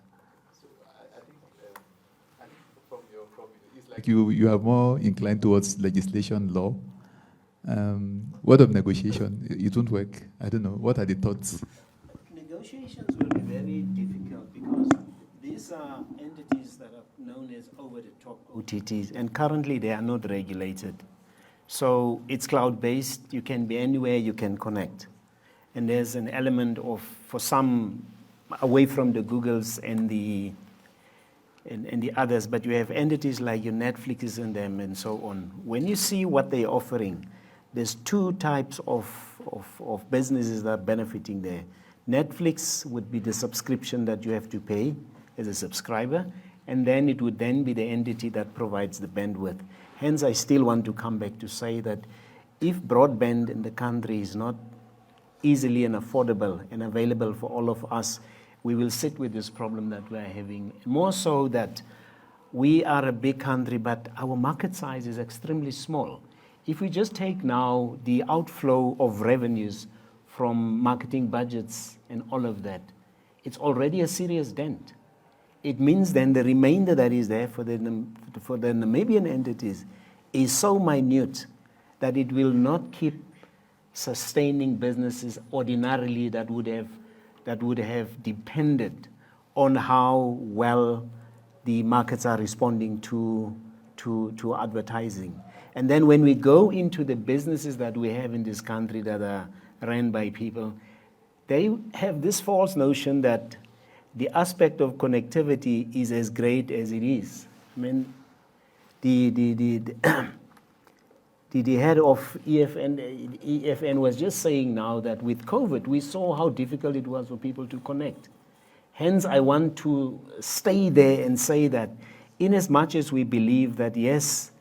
Like you are more inclined towards legislation, law. What of negotiation? It won't work. I don't know. What are the thoughts? Negotiations will be very difficult because these are entities that are known as over-the-top OTTs, and currently they are not regulated. So it's cloud-based. You can be anywhere you can connect. And there's an element of, for some, away from the Googles and the others, but you have entities like your Netflixes and them and so on. When you see what they're offering, there's two types of businesses that are benefiting there. Netflix would be the subscription that you have to pay, as a subscriber, and then it would then be the entity that provides the bandwidth. Hence, I still want to come back to say that if broadband in the country is not easily and affordable and available for all of us, we will sit with this problem that we are having. More so that we are a big country, but our market size is extremely small. If we just take now the outflow of revenues from marketing budgets and all of that, it's already a serious dent. It means then the remainder that is there for the Namibian entities is so minute that it will not keep sustaining businesses ordinarily that would have depended on how well the markets are responding to advertising. And then when we go into the businesses that we have in this country that are run by people, they have this false notion that the aspect of connectivity is as great as it is. I mean, the head of EFN was just saying now that with COVID, we saw how difficult it was for people to connect. Hence, I want to stay there and say that in as much as we believe that, yes,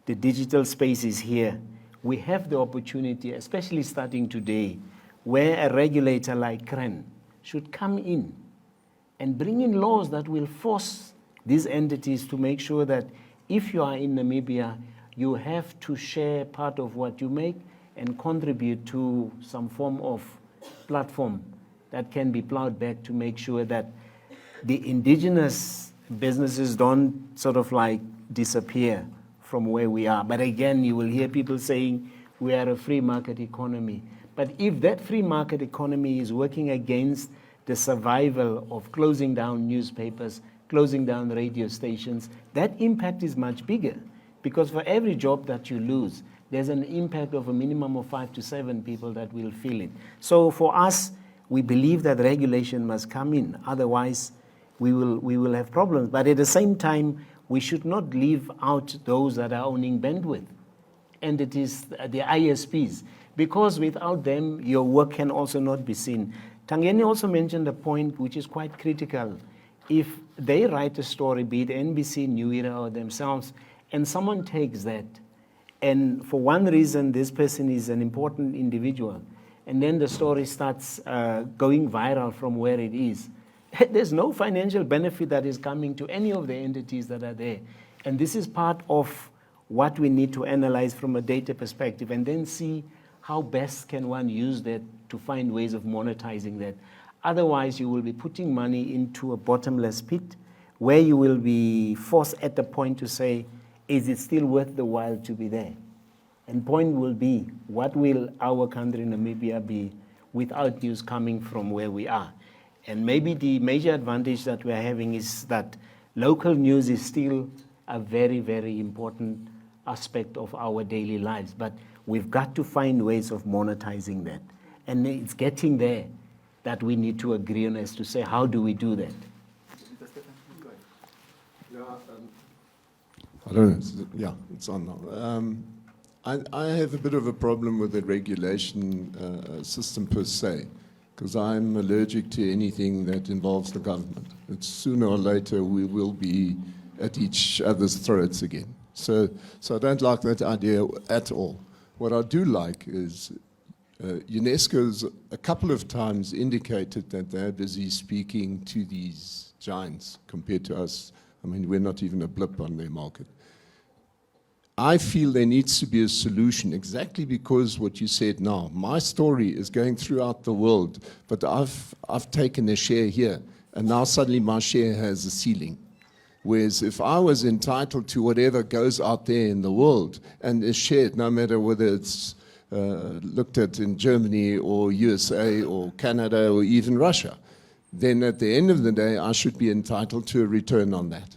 the digital space is here, we have the opportunity, especially starting today, where a regulator like CREN should come in and bring in laws that will force these entities to make sure that if you are in Namibia, you have to share part of what you make and contribute to some form of platform that can be plowed back to make sure that the indigenous businesses don't sort of like disappear from where we are. But again, you will hear people saying we are a free market economy. But if that free market economy is working against the survival of closing down newspapers, closing down radio stations, that impact is much bigger. Because for every job that you lose, there's an impact of a minimum of 5 to 7 people that will feel it. So for us, we believe that regulation must come in. Otherwise, we will have problems. But at the same time, we should not leave out those that are owning bandwidth. And it is the ISPs. Because without them, your work can also not be seen. Tangeni also mentioned a point which is quite critical. If they write a story, be it NBC, New Era, or themselves, and someone takes that, and for one reason, this person is an important individual, and then the story starts going viral from where it is, there's no financial benefit that is coming to any of the entities that are there. And this is part of what we need to analyze from a data perspective, and then see how best can one use that to find ways of monetizing that. Otherwise, you will be putting money into a bottomless pit where you will be forced at the point to say, is it still worth the while to be there? And point will be, what will our country, Namibia, be without news coming from where we are? And maybe the major advantage that we're having is that local news is still a very, very important aspect of our daily lives. But we've got to find ways of monetizing that. And it's getting there that we need to agree on as to say, how do we do that? I don't know. Yeah, it's on now. I have a bit of a problem with the regulation system per se, because I'm allergic to anything that involves the government. It's sooner or later we will be at each other's throats again. So I don't like that idea at all. What I do like is UNESCO's a couple of times indicated that they're busy speaking to these giants compared to us. I mean, we're not even a blip on their market. I feel there needs to be a solution, exactly because what you said now. My story is going throughout the world, but I've taken a share here, and now suddenly my share has a ceiling. Whereas if I was entitled to whatever goes out there in the world and is shared, no matter whether it's looked at in Germany or USA or Canada or even Russia, then at the end of the day, I should be entitled to a return on that.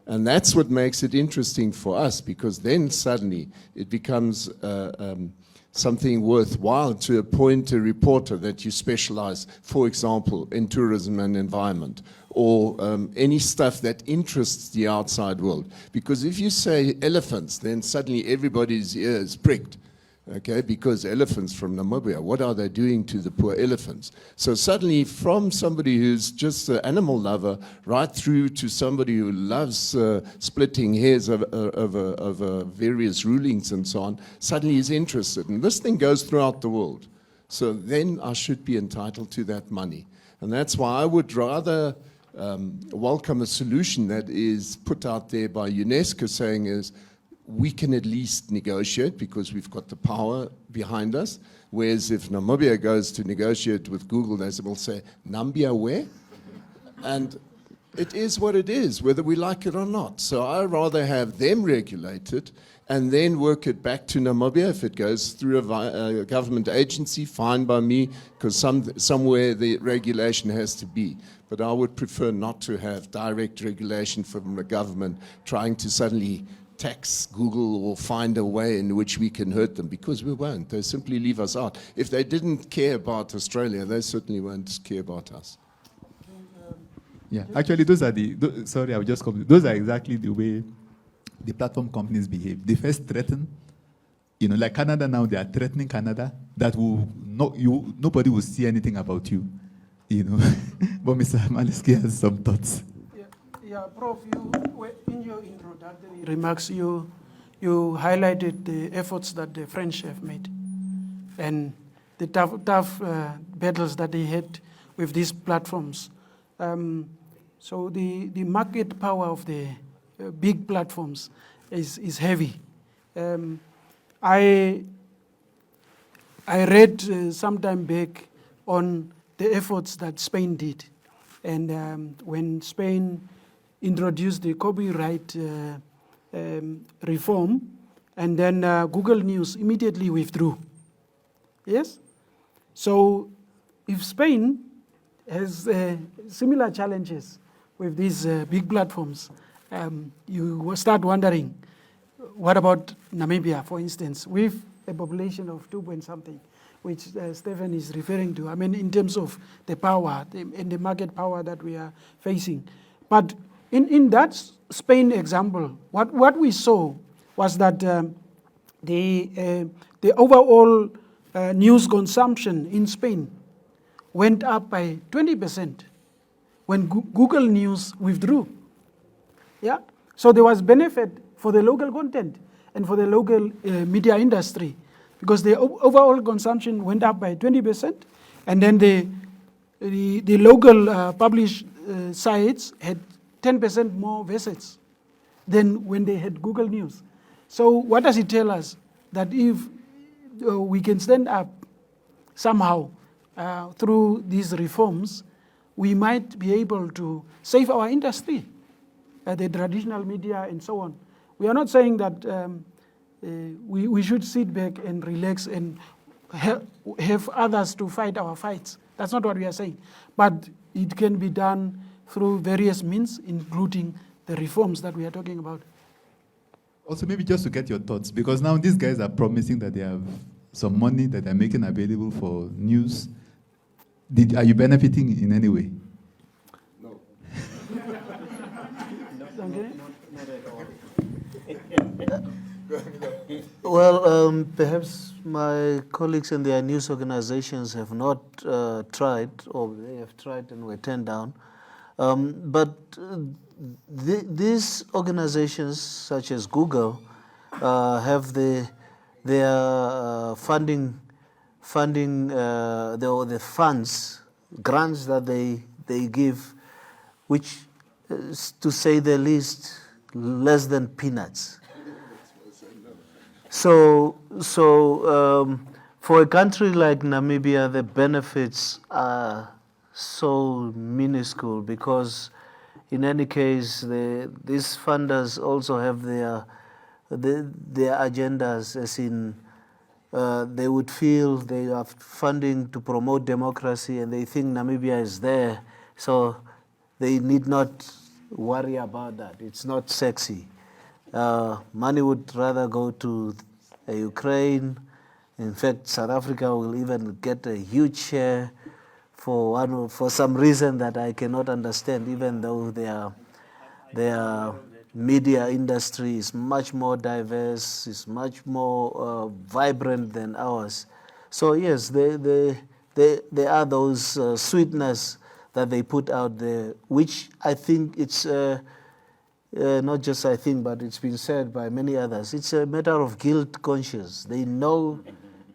And that's what makes it interesting for us, because then suddenly it becomes something worthwhile to appoint a reporter that you specialize, for example, in tourism and environment, or any stuff that interests the outside world. Because if you say elephants, then suddenly everybody's ear is pricked. okay, because elephants from Namibia, what are they doing to the poor elephants? So suddenly from somebody who's just an animal lover right through to somebody who loves splitting hairs of various rulings and so on, suddenly he's interested. And this thing goes throughout the world. So then I should be entitled to that money. And that's why I would rather welcome a solution that is put out there by UNESCO saying is, we can at least negotiate because we've got the power behind us. Whereas if Namibia goes to negotiate with Google, they will say, Nambia where? And it is what it is, whether we like it or not. So I'd rather have them regulate it and then work it back to Namibia. If it goes through a government agency, fine by me, because somewhere the regulation has to be. But I would prefer not to have direct regulation from the government trying to suddenly tax Google or find a way in which we can hurt them, because we won't. They simply leave us out. If they didn't care about Australia, they certainly won't care about us. Yeah, actually, those are sorry, I will just come. Those are exactly the way the platform companies behave. They first threaten, like Canada now, they are threatening Canada that nobody will see anything about you, But Mr. Maletsky has some thoughts. Yeah, Prof, in your introductory remarks, you highlighted the efforts that the French have made and the tough battles that they had with these platforms. So the market power of the big platforms is heavy. I read some time back on the efforts that Spain did, and when Spain introduced the copyright reform, and then Google News immediately withdrew. Yes? So if Spain has similar challenges with these big platforms, you will start wondering, what about Namibia, for instance, with a population of 2-point-something, which Steffen is referring to, I mean, in terms of the power and the market power that we are facing. But in that Spain example, what we saw was that the overall news consumption in Spain went up by 20% when Google News withdrew. Yeah, so there was benefit for the local content and for the local media industry, because the overall consumption went up by 20%, and then the local published sites had 10% more visits than when they had Google News. So what does it tell us? That if we can stand up somehow through these reforms, we might be able to save our industry, the traditional media and so on. We are not saying that we should sit back and relax and have others to fight our fights. That's not what we are saying. But it can be done through various means, including the reforms that we are talking about. Also, maybe just to get your thoughts, because now these guys are promising that they have some money that they're making available for news. Are you benefiting in any way? No. Well, perhaps my colleagues in their news organizations have not tried, or they have tried and were turned down. But these organizations, such as Google, have their funding, the funds, grants that they give, which, to say the least, less than peanuts. So for a country like Namibia, the benefits are so minuscule, because in any case, these funders also have their agendas, as in they would feel they have funding to promote democracy, and they think Namibia is there, so they need not worry about that. It's not sexy. Money would rather go to Ukraine. In fact, South Africa will even get a huge share for some reason that I cannot understand, even though they are media industry is much more diverse, is much more vibrant than ours. So yes, there are those sweetness that they put out there, which I think it's not just I think, but it's been said by many others. It's a matter of guilt conscience. They know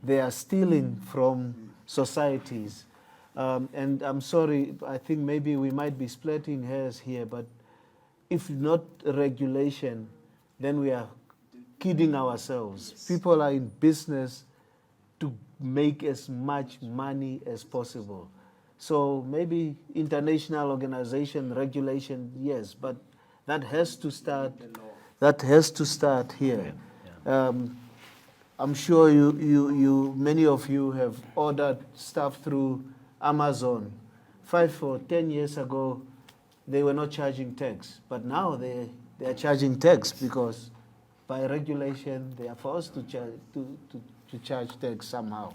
they are stealing from societies. And I'm sorry, I think maybe we might be splitting hairs here, but if not regulation, then we are kidding ourselves. Yes. People are in business to make as much money as possible. So maybe international organization, regulation, yes, but that has to start. That has to start here. Yeah. I'm sure many of you have ordered stuff through Amazon. 5 or 10 years ago, they were not charging tax, but now they are charging tax because by regulation they are forced to charge tax somehow.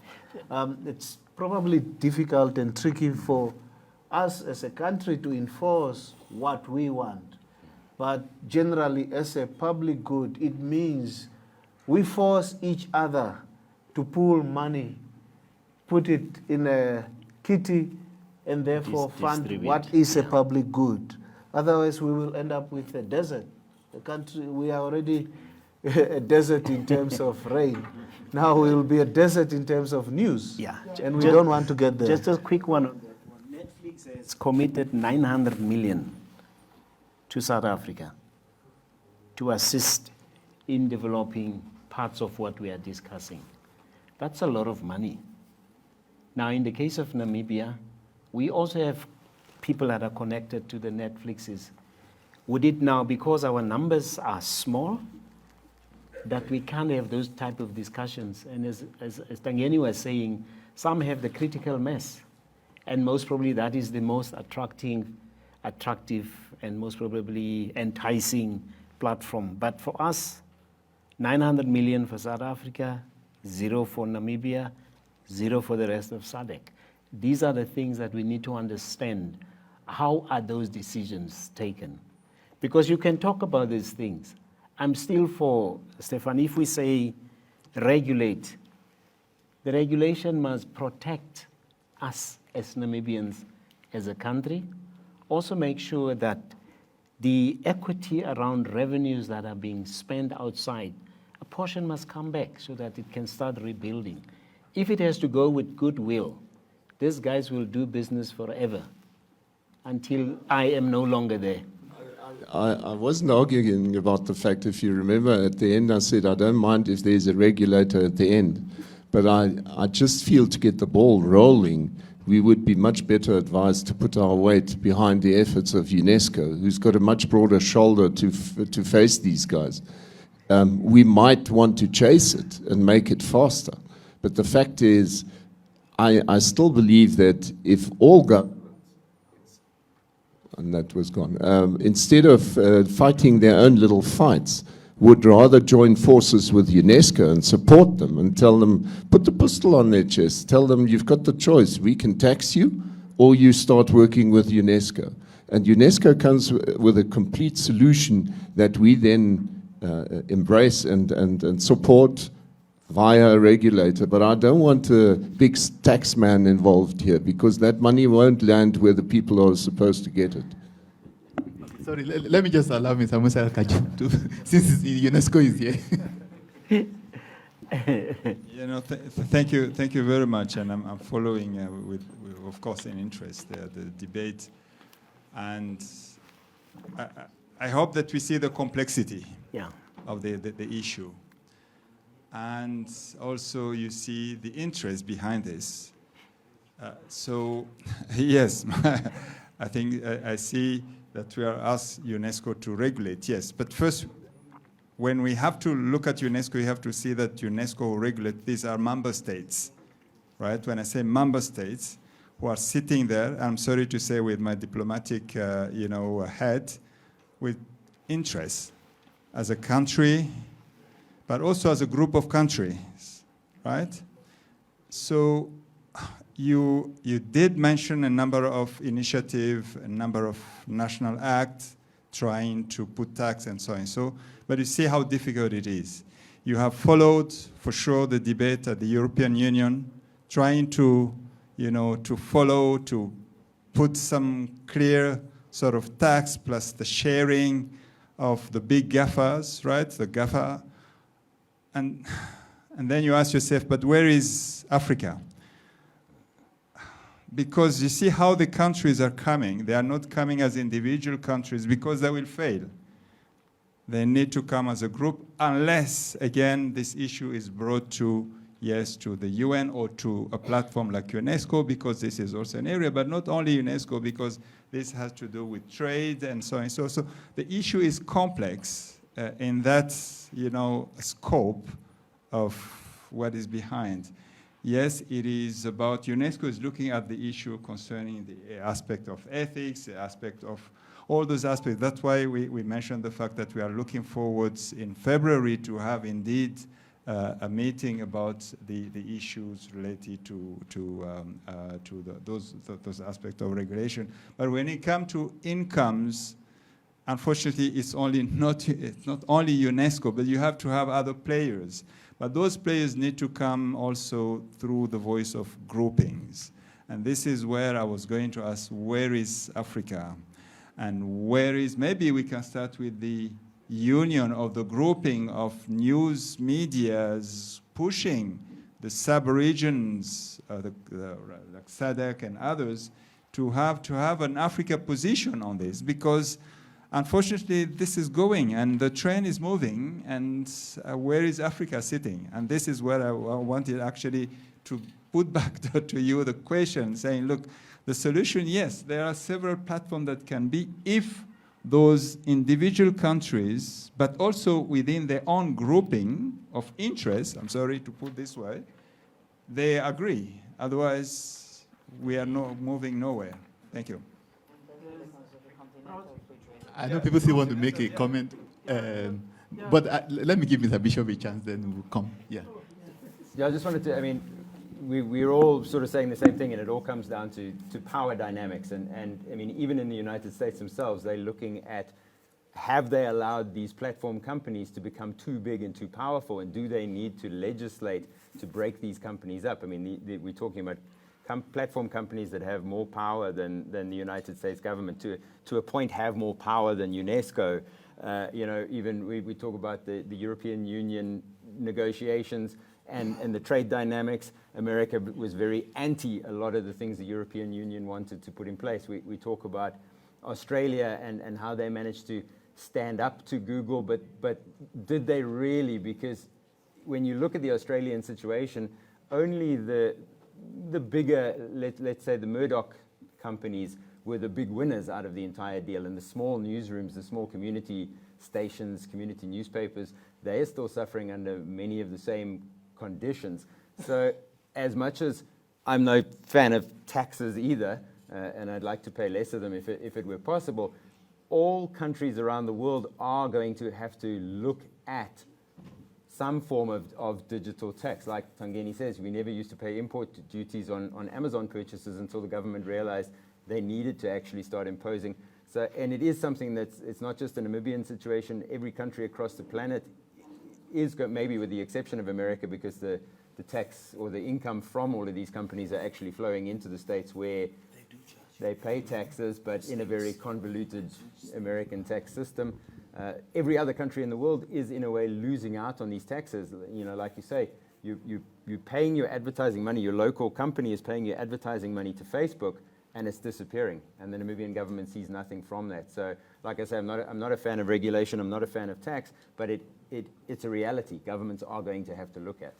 It's probably difficult and tricky for us as a country to enforce what we want. But generally, as a public good, it means we force each other to pool money, put it in a kitty, and therefore fund what is a public good. Otherwise, we will end up with a desert. The country, we are already a desert in terms of rain. Now we will be a desert in terms of news. Yeah. And we don't want to get there. Just a quick one on that one. Netflix has committed 900 million to South Africa to assist in developing parts of what we are discussing. That's a lot of money. Now, in the case of Namibia, we also have people that are connected to the Netflixes. Would it now, because our numbers are small, that we can't have those type of discussions? And as Tangeni was saying, some have the critical mass, and most probably that is the most attractive and most probably enticing platform. But for us, 900 million for South Africa, 0 for Namibia, 0 for the rest of SADC. These are the things that we need to understand. How are those decisions taken? Because you can talk about these things. I'm still for, Steffen, if we say regulate, the regulation must protect us as Namibians as a country. Also make sure that the equity around revenues that are being spent outside, a portion must come back so that it can start rebuilding. If it has to go with goodwill, these guys will do business forever until I am no longer there. I wasn't arguing about the fact, if you remember, at the end I said I don't mind if there's a regulator at the end, but I just feel to get the ball rolling, we would be much better advised to put our weight behind the efforts of UNESCO, who's got a much broader shoulder to face these guys. We might want to chase it and make it faster, but the fact is, I still believe that if all governments, and that was gone, instead of fighting their own little fights, would rather join forces with UNESCO and support them and tell them, put the pistol on their chest, tell them you've got the choice, we can tax you or you start working with UNESCO. And UNESCO comes with a complete solution that we then embrace and support via a regulator. But I don't want a big tax man involved here because that money won't land where the people are supposed to get it. Sorry, let me just allow Mr. Musa Kaju to, since UNESCO is here. Thank you very much, and I'm following with, of course, an interest the debate, and I hope that we see the complexity of the issue, and also you see the interest behind this. So, yes, I think I see that we are asked UNESCO to regulate, yes. But first, when we have to look at UNESCO, we have to see that UNESCO will regulate. These are member states, right? When I say member states who are sitting there, I'm sorry to say with my diplomatic, head, with interest as a country, but also as a group of countries, right? So you did mention a number of initiatives, a number of national acts trying to put tax and so on. So, but you see how difficult it is. You have followed, for sure, the debate at the European Union, trying to, to follow, to put some clear sort of tax plus the sharing of the big GAFAs, right? The GAFA. And then you ask yourself, but where is Africa? Because you see how the countries are coming. They are not coming as individual countries because they will fail. They need to come as a group unless, again, this issue is brought to, yes, to the UN or to a platform like UNESCO, because this is also an area, but not only UNESCO, because this has to do with trade and so on. So the issue is complex in that, scope of what is behind. Yes, it is about, UNESCO is looking at the issue concerning the aspect of ethics, the aspect of all those aspects. That's why we mentioned the fact that we are looking forward in February to have indeed a meeting about the issues related to those aspects of regulation. But when it comes to incomes, unfortunately, it's not only UNESCO, but you have to have other players. But those players need to come also through the voice of groupings. And this is where I was going to ask, where is Africa? And maybe we can start with the union of the grouping of news medias pushing the sub-regions, like SADC and others, to have an Africa position on this, because unfortunately this is going and the train is moving, and where is Africa sitting? And this is where I wanted actually to put back to you the question, saying, look, the solution, yes, there are several platforms that can be if those individual countries, but also within their own grouping of interests, I'm sorry to put this way, they agree. Otherwise, we are moving nowhere. Thank you. I know people still want to make a comment, but let me give Mr. Bishop a chance, then we'll come. Yeah, I just wanted to, we're all sort of saying the same thing, and it all comes down to power dynamics. And even in the United States themselves, they're looking at, have they allowed these platform companies to become too big and too powerful, and do they need to legislate to break these companies up? We're talking about platform companies that have more power than the United States government, to a point have more power than UNESCO. Even we talk about the European Union negotiations and the trade dynamics. America was very anti a lot of the things the European Union wanted to put in place. We talk about Australia and how they managed to stand up to Google, but did they really? Because when you look at the Australian situation, only the bigger, let's say the Murdoch companies, were the big winners out of the entire deal, and the small newsrooms, the small community stations, community newspapers, they are still suffering under many of the same conditions. So as much as I'm no fan of taxes either, and I'd like to pay less of them if it were possible, all countries around the world are going to have to look at some form of digital tax. Like Tangeni says, we never used to pay import duties on Amazon purchases until the government realized they needed to actually start imposing. So, and it is something it's not just a Namibian situation. Every country across the planet is, maybe with the exception of America, because the tax or the income from all of these companies are actually flowing into the States, where they pay taxes, but in a very convoluted American tax system. Every other country in the world is, in a way, losing out on these taxes. Like you say, you're paying your advertising money. Your local company is paying your advertising money to Facebook, and it's disappearing. And the Namibian government sees nothing from that. So, like I say, I'm not a fan of regulation. I'm not a fan of tax, but it's a reality. Governments are going to have to look at.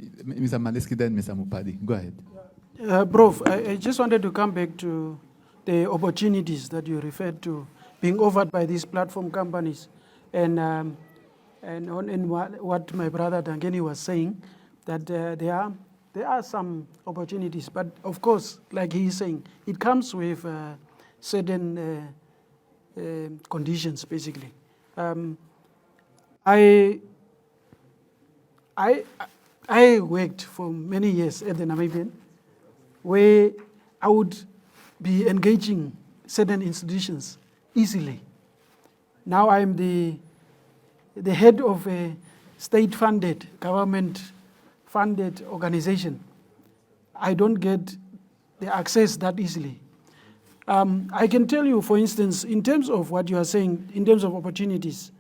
Okay. Mr. Maletsky, then Mr. Amupadhi. Go ahead. Prof, I just wanted to come back to the opportunities that you referred to being offered by these platform companies, and what my brother Tangeni was saying, that there are some opportunities, but of course, like he is saying, it comes with certain conditions, basically. I worked for many years at the Namibian, where I would be engaging certain institutions easily, now I'm the head of a state-funded, government-funded organization. I don't get the access that easily. I can tell you, for instance, in terms of what you are saying, in terms of opportunities,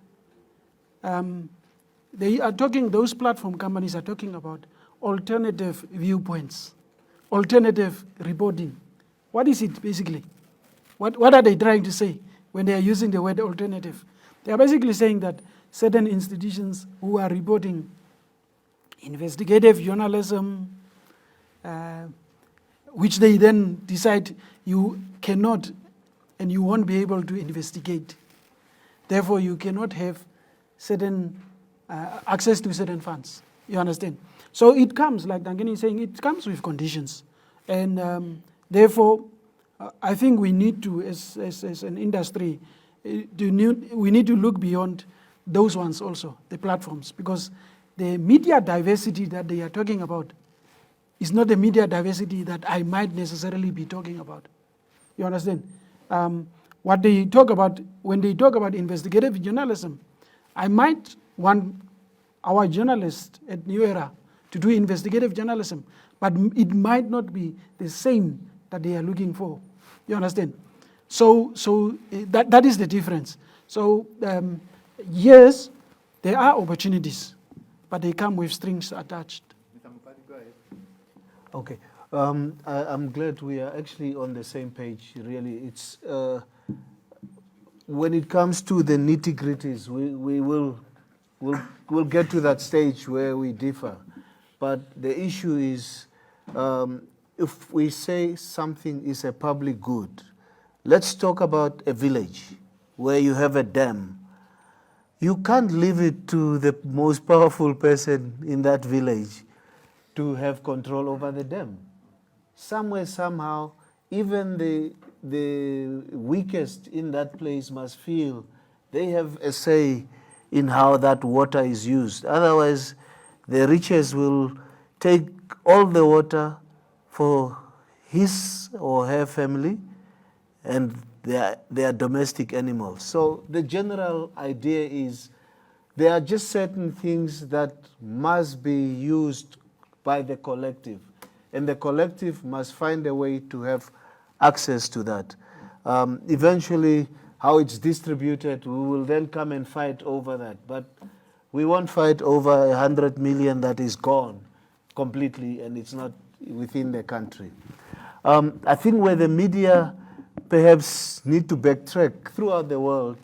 they are talking, those platform companies are talking about alternative viewpoints, alternative reporting. What is it basically? What are they trying to say when they are using the word alternative? They are basically saying that certain institutions who are reporting investigative journalism, which they then decide you cannot and you won't be able to investigate. Therefore, you cannot have certain access to certain funds. You understand? So it comes, like Tangeni is saying, it comes with conditions. And therefore, I think we need to, as an industry, we need to look beyond those ones also, the platforms, because the media diversity that they are talking about is not the media diversity that I might necessarily be talking about. You understand? What they talk about, when they talk about investigative journalism, I might want our journalists at New Era to do investigative journalism, but it might not be the same that they are looking for. You understand? So that is the difference. So yes, there are opportunities, but they come with strings attached. Mr. Amupadhi, go ahead. Okay. I'm glad we are actually on the same page, really. It's when it comes to the nitty-gritties, we'll get to that stage where we differ. But the issue is, if we say something is a public good, let's talk about a village where you have a dam. You can't leave it to the most powerful person in that village to have control over the dam. Somewhere, somehow, even the weakest in that place must feel they have a say in how that water is used. Otherwise, the richest will take all the water for his or her family and their domestic animals. So the general idea is there are just certain things that must be used by the collective, and the collective must find a way to have access to that. Eventually, how it's distributed, we will then come and fight over that. But we won't fight over 100 million that is gone completely and it's not within the country. I think where the media perhaps need to backtrack throughout the world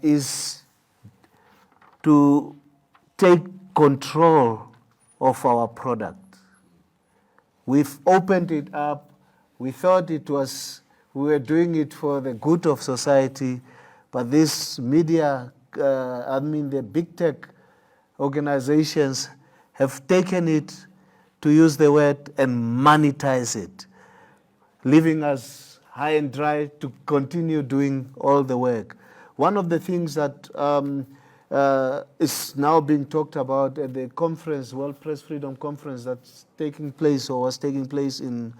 is to take control of our product. We've opened it up. We thought we were doing it for the good of society, but this media, the big tech organizations have taken it, to use the word, and monetize it, leaving us high and dry to continue doing all the work. One of the things that is now being talked about at the conference, World Press Freedom Conference, that's taking place or was taking place in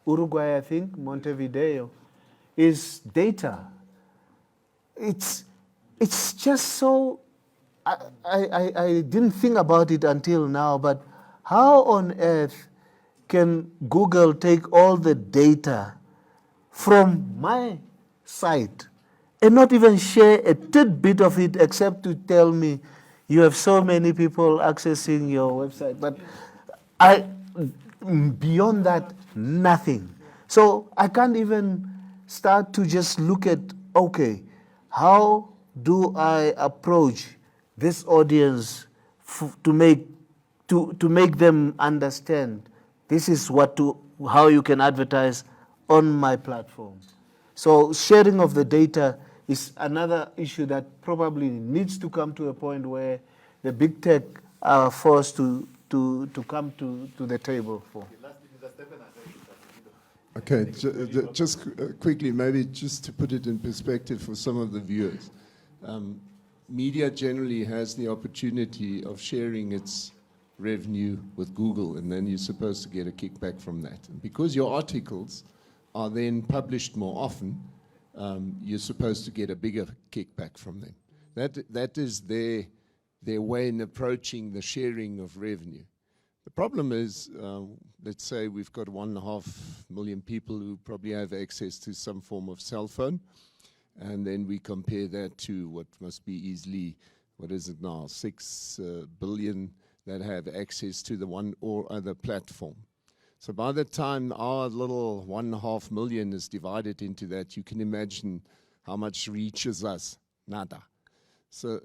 Uruguay, I think, Montevideo, is data. It's just so, I didn't think about it until now, but how on earth can Google take all the data from my site and not even share a tidbit of it except to tell me you have so many people accessing your website? But beyond that, nothing. So I can't even start to just look at, okay, how do I approach this audience to make them understand this is how you can advertise on my platform. So sharing of the data is another issue that probably needs to come to a point where the big tech are forced to come to the table for. Okay, just quickly, maybe just to put it in perspective for some of the viewers. Media generally has the opportunity of sharing its revenue with Google, and then you're supposed to get a kickback from that. And because your articles are then published more often, you're supposed to get a bigger kickback from them. That is their way in approaching the sharing of revenue. The problem is, let's say we've got 1.5 million people who probably have access to some form of cell phone, and then we compare that to what must be easily, what is it now, 6 billion that have access to the one or other platform. So by the time our little 1.5 million is divided into that, you can imagine how much reaches us. Nada. So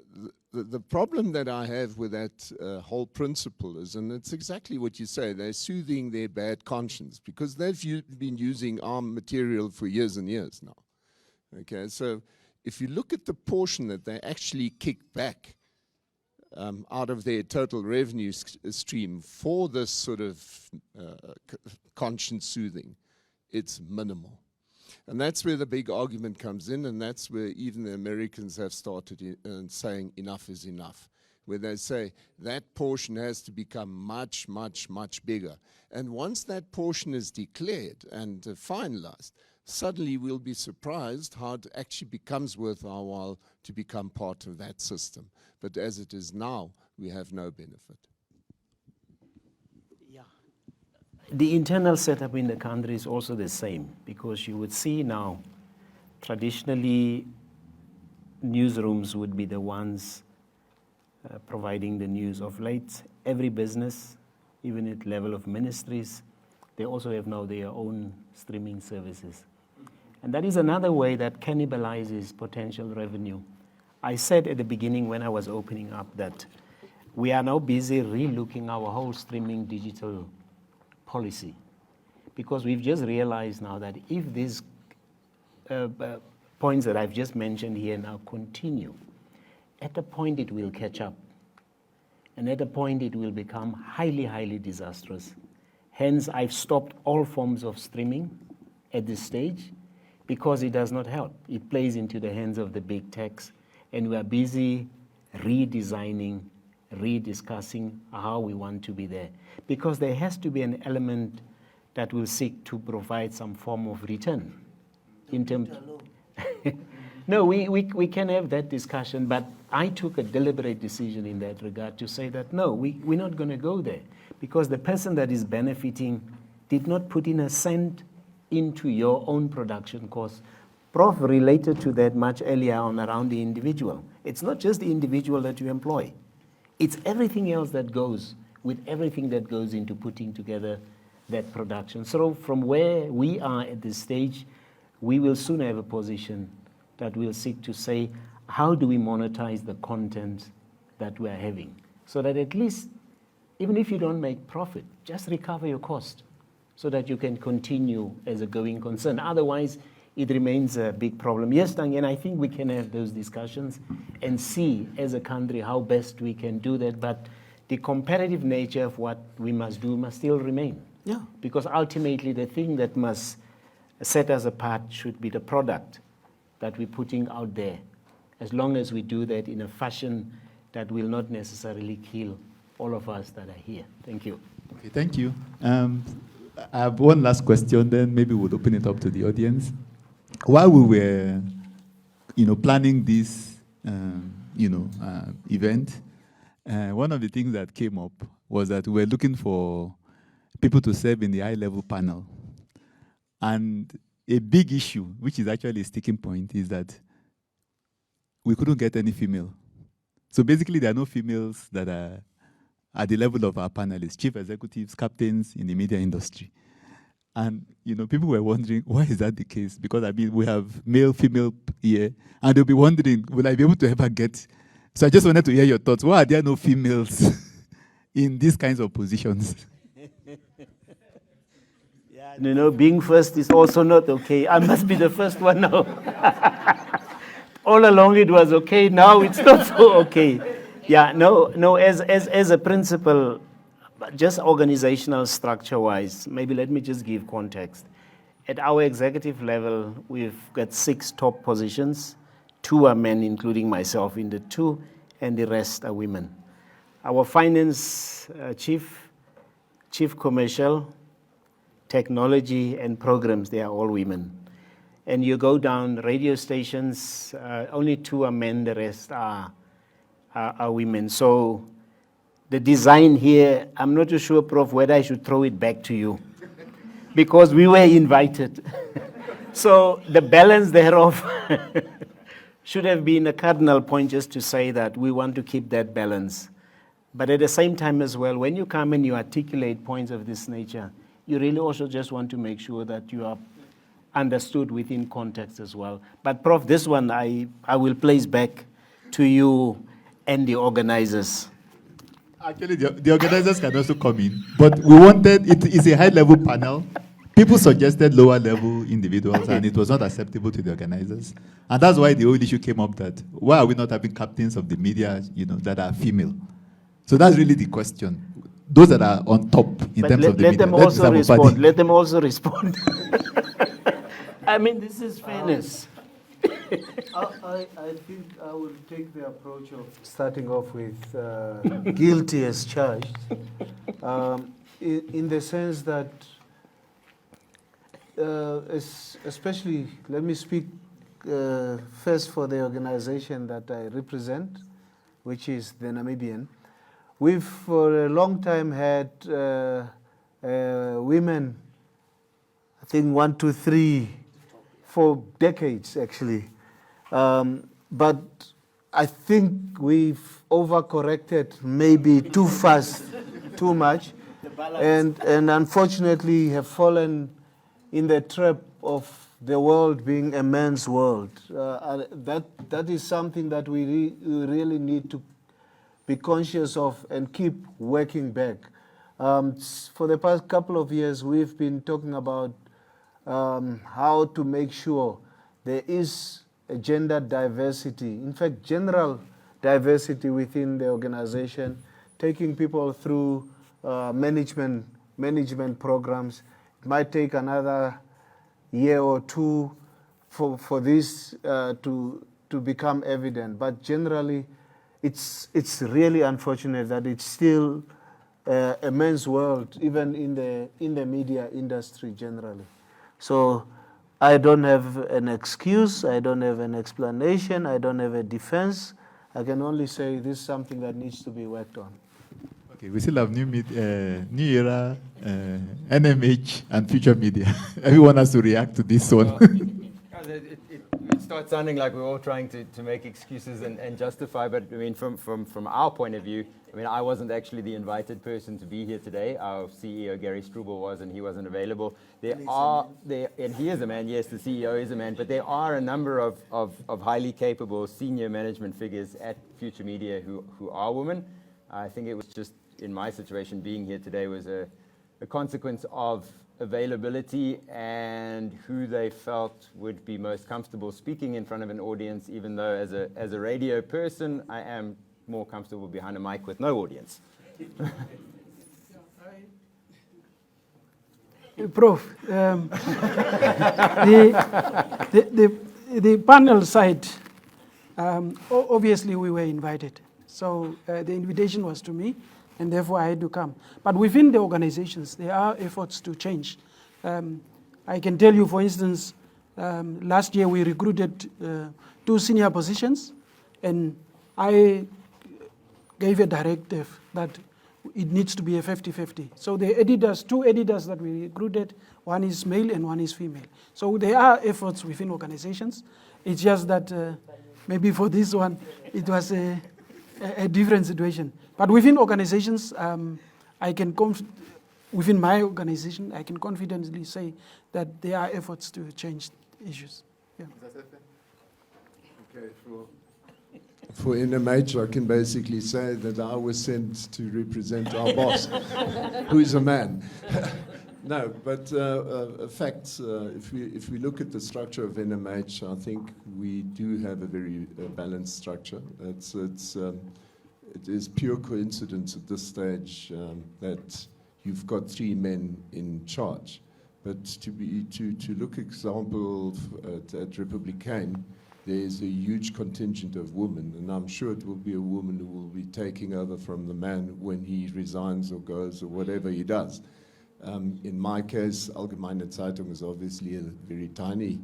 the problem that I have with that whole principle is, and it's exactly what you say, they're soothing their bad conscience because they've been using our material for years and years now. Okay, so if you look at the portion that they actually kick back out of their total revenue stream for this sort of conscience soothing, it's minimal. And that's where the big argument comes in, and that's where even the Americans have started saying enough is enough, where they say that portion has to become much, much, much bigger. And once that portion is declared and finalized, suddenly we'll be surprised how it actually becomes worth our while to become part of that system. But as it is now, we have no benefit. The internal setup in the country is also the same, because you would see now, traditionally, newsrooms would be the ones providing the news. Of late, every business, even at level of ministries, they also have now their own streaming services. And that is another way that cannibalizes potential revenue. I said at the beginning when I was opening up that we are now busy re-looking our whole streaming digital policy, because we've just realized now that if these points that I've just mentioned here now continue, at a point it will catch up, and at a point it will become highly, highly disastrous. Hence, I've stopped all forms of streaming at this stage because it does not help. It plays into the hands of the big techs, and we are busy redesigning, rediscussing how we want to be there. Because there has to be an element that will seek to provide some form of return. In terms, no, we can have that discussion, but I took a deliberate decision in that regard to say that no, we're not going to go there, because the person that is benefiting did not put in a cent into your own production cost. Prof related to that much earlier on around the individual. It's not just the individual that you employ. It's everything else that goes with everything that goes into putting together that production. So from where we are at this stage, we will soon have a position that will seek to say, how do we monetize the content that we are having? So that at least, even if you don't make profit, just recover your cost so that you can continue as a going concern. Otherwise, it remains a big problem. Yes, Tangeni, I think we can have those discussions and see as a country how best we can do that, but the competitive nature of what we must do must still remain. Yeah. Because ultimately the thing that must set us apart should be the product that we're putting out there, as long as we do that in a fashion that will not necessarily kill all of us that are here. Thank you. Okay, thank you. I have one last question, then maybe we'll open it up to the audience. While we were, planning this, event, one of the things that came up was that we were looking for people to serve in the high-level panel. And a big issue, which is actually a sticking point, is that we couldn't get any female. So basically, there are no females that are at the level of our panelists, chief executives, captains in the media industry. And people were wondering, why is that the case? Because we have male, female here, and they'll be wondering, will I be able to ever get? So I just wanted to hear your thoughts. Why are there no females in these kinds of positions? Yeah, being first is also not okay. I must be the first one now. All along it was okay. Now it's not so okay. Yeah, no. As a principle, just organizational structure-wise, maybe let me just give context. At our executive level, we've got 6 top positions. 2 are men, including myself in the 2, and the rest are women. Our finance chief commercial, technology, and programs, they are all women. and you go down radio stations, only 2 are men, the rest are women. So the design here, I'm not too sure, Prof, whether I should throw it back to you, because we were invited. So the balance thereof should have been a cardinal point, just to say that we want to keep that balance. But at the same time as well, when you come and you articulate points of this nature, you really also just want to make sure that you are understood within context as well. But Prof, this one I will place back to you and the organizers. Actually, the organizers can also come in, but we wanted, it is a high-level panel. People suggested lower-level individuals, and it was not acceptable to the organizers. And that's why the whole issue came up that, why are we not having captains of the media, that are female? So that's really the question. Those that are on top in terms of the media. Let them also respond. Let them also respond. I mean, this is fairness. I think I will take the approach of starting off with guilty as charged, in the sense that, especially, let me speak first for the organization that I represent, which is the Namibian. We've for a long time had women, I think 1, 2, 3, for decades actually. But I think we've overcorrected maybe too fast, too much, and unfortunately have fallen in the trap of the world being a man's world. That is something that we really need to be conscious of and keep working back. For the past couple of years, we've been talking about how to make sure there is a gender diversity, in fact, general diversity within the organization, taking people through management programs. It might take another year or 2 for this to become evident, but generally, it's really unfortunate that it's still a man's world, even in the media industry generally. So I don't have an excuse, I don't have an explanation, I don't have a defense. I can only say this is something that needs to be worked on. Okay, we still have new era, NMH, and future media. Everyone has to react to this one. It starts sounding like we're all trying to make excuses and justify, but I mean, from our point of view, I mean, I wasn't actually the invited person to be here today. Our CEO, Gary Struble, was, and he wasn't available. And he is a man, yes, the CEO is a man, but there are a number of highly capable senior management figures at Future Media who are women. I think it was just, in my situation, being here today was a consequence of availability and who they felt would be most comfortable speaking in front of an audience, even though as a radio person, I am more comfortable behind a mic with no audience. Prof, the panel side, obviously we were invited. So the invitation was to me, and therefore I had to come. But within the organizations, there are efforts to change. I can tell you, for instance, last year we recruited 2 senior positions, and I gave a directive that it needs to be a 50-50. So the editors, 2 editors that we recruited, one is male and one is female. So there are efforts within organizations. It's just that maybe for this one, it was a different situation. But within organizations, within my organization, I can confidently say that there are efforts to change issues. Yeah. Okay, for NMH, I can basically say that I was sent to represent our boss, who is a man. No, but facts, if we look at the structure of NMH, I think we do have a very balanced structure. It is pure coincidence at this stage that you've got 3 men in charge. But to look example at Republican, there is a huge contingent of women, and I'm sure it will be a woman who will be taking over from the man when he resigns or goes or whatever he does. In my case, Algemeine Zeitung is obviously a very tiny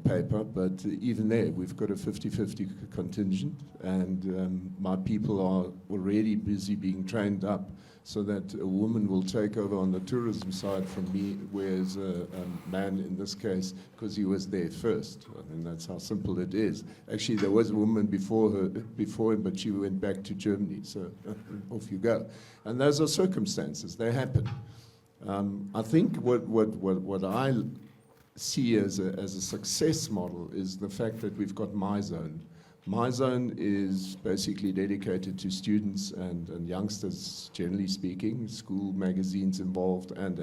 paper, but even there, we've got a 50-50 contingent, and my people are already busy being trained up so that a woman will take over on the tourism side from me, whereas a man in this case, because he was there first. I mean, that's how simple it is. Actually, there was a woman before him, but she went back to Germany, so off you go. And those are circumstances, they happen. I think what I see as a success model is the fact that we've got MyZone. MyZone is basically dedicated to students and youngsters, generally speaking, school magazines involved, and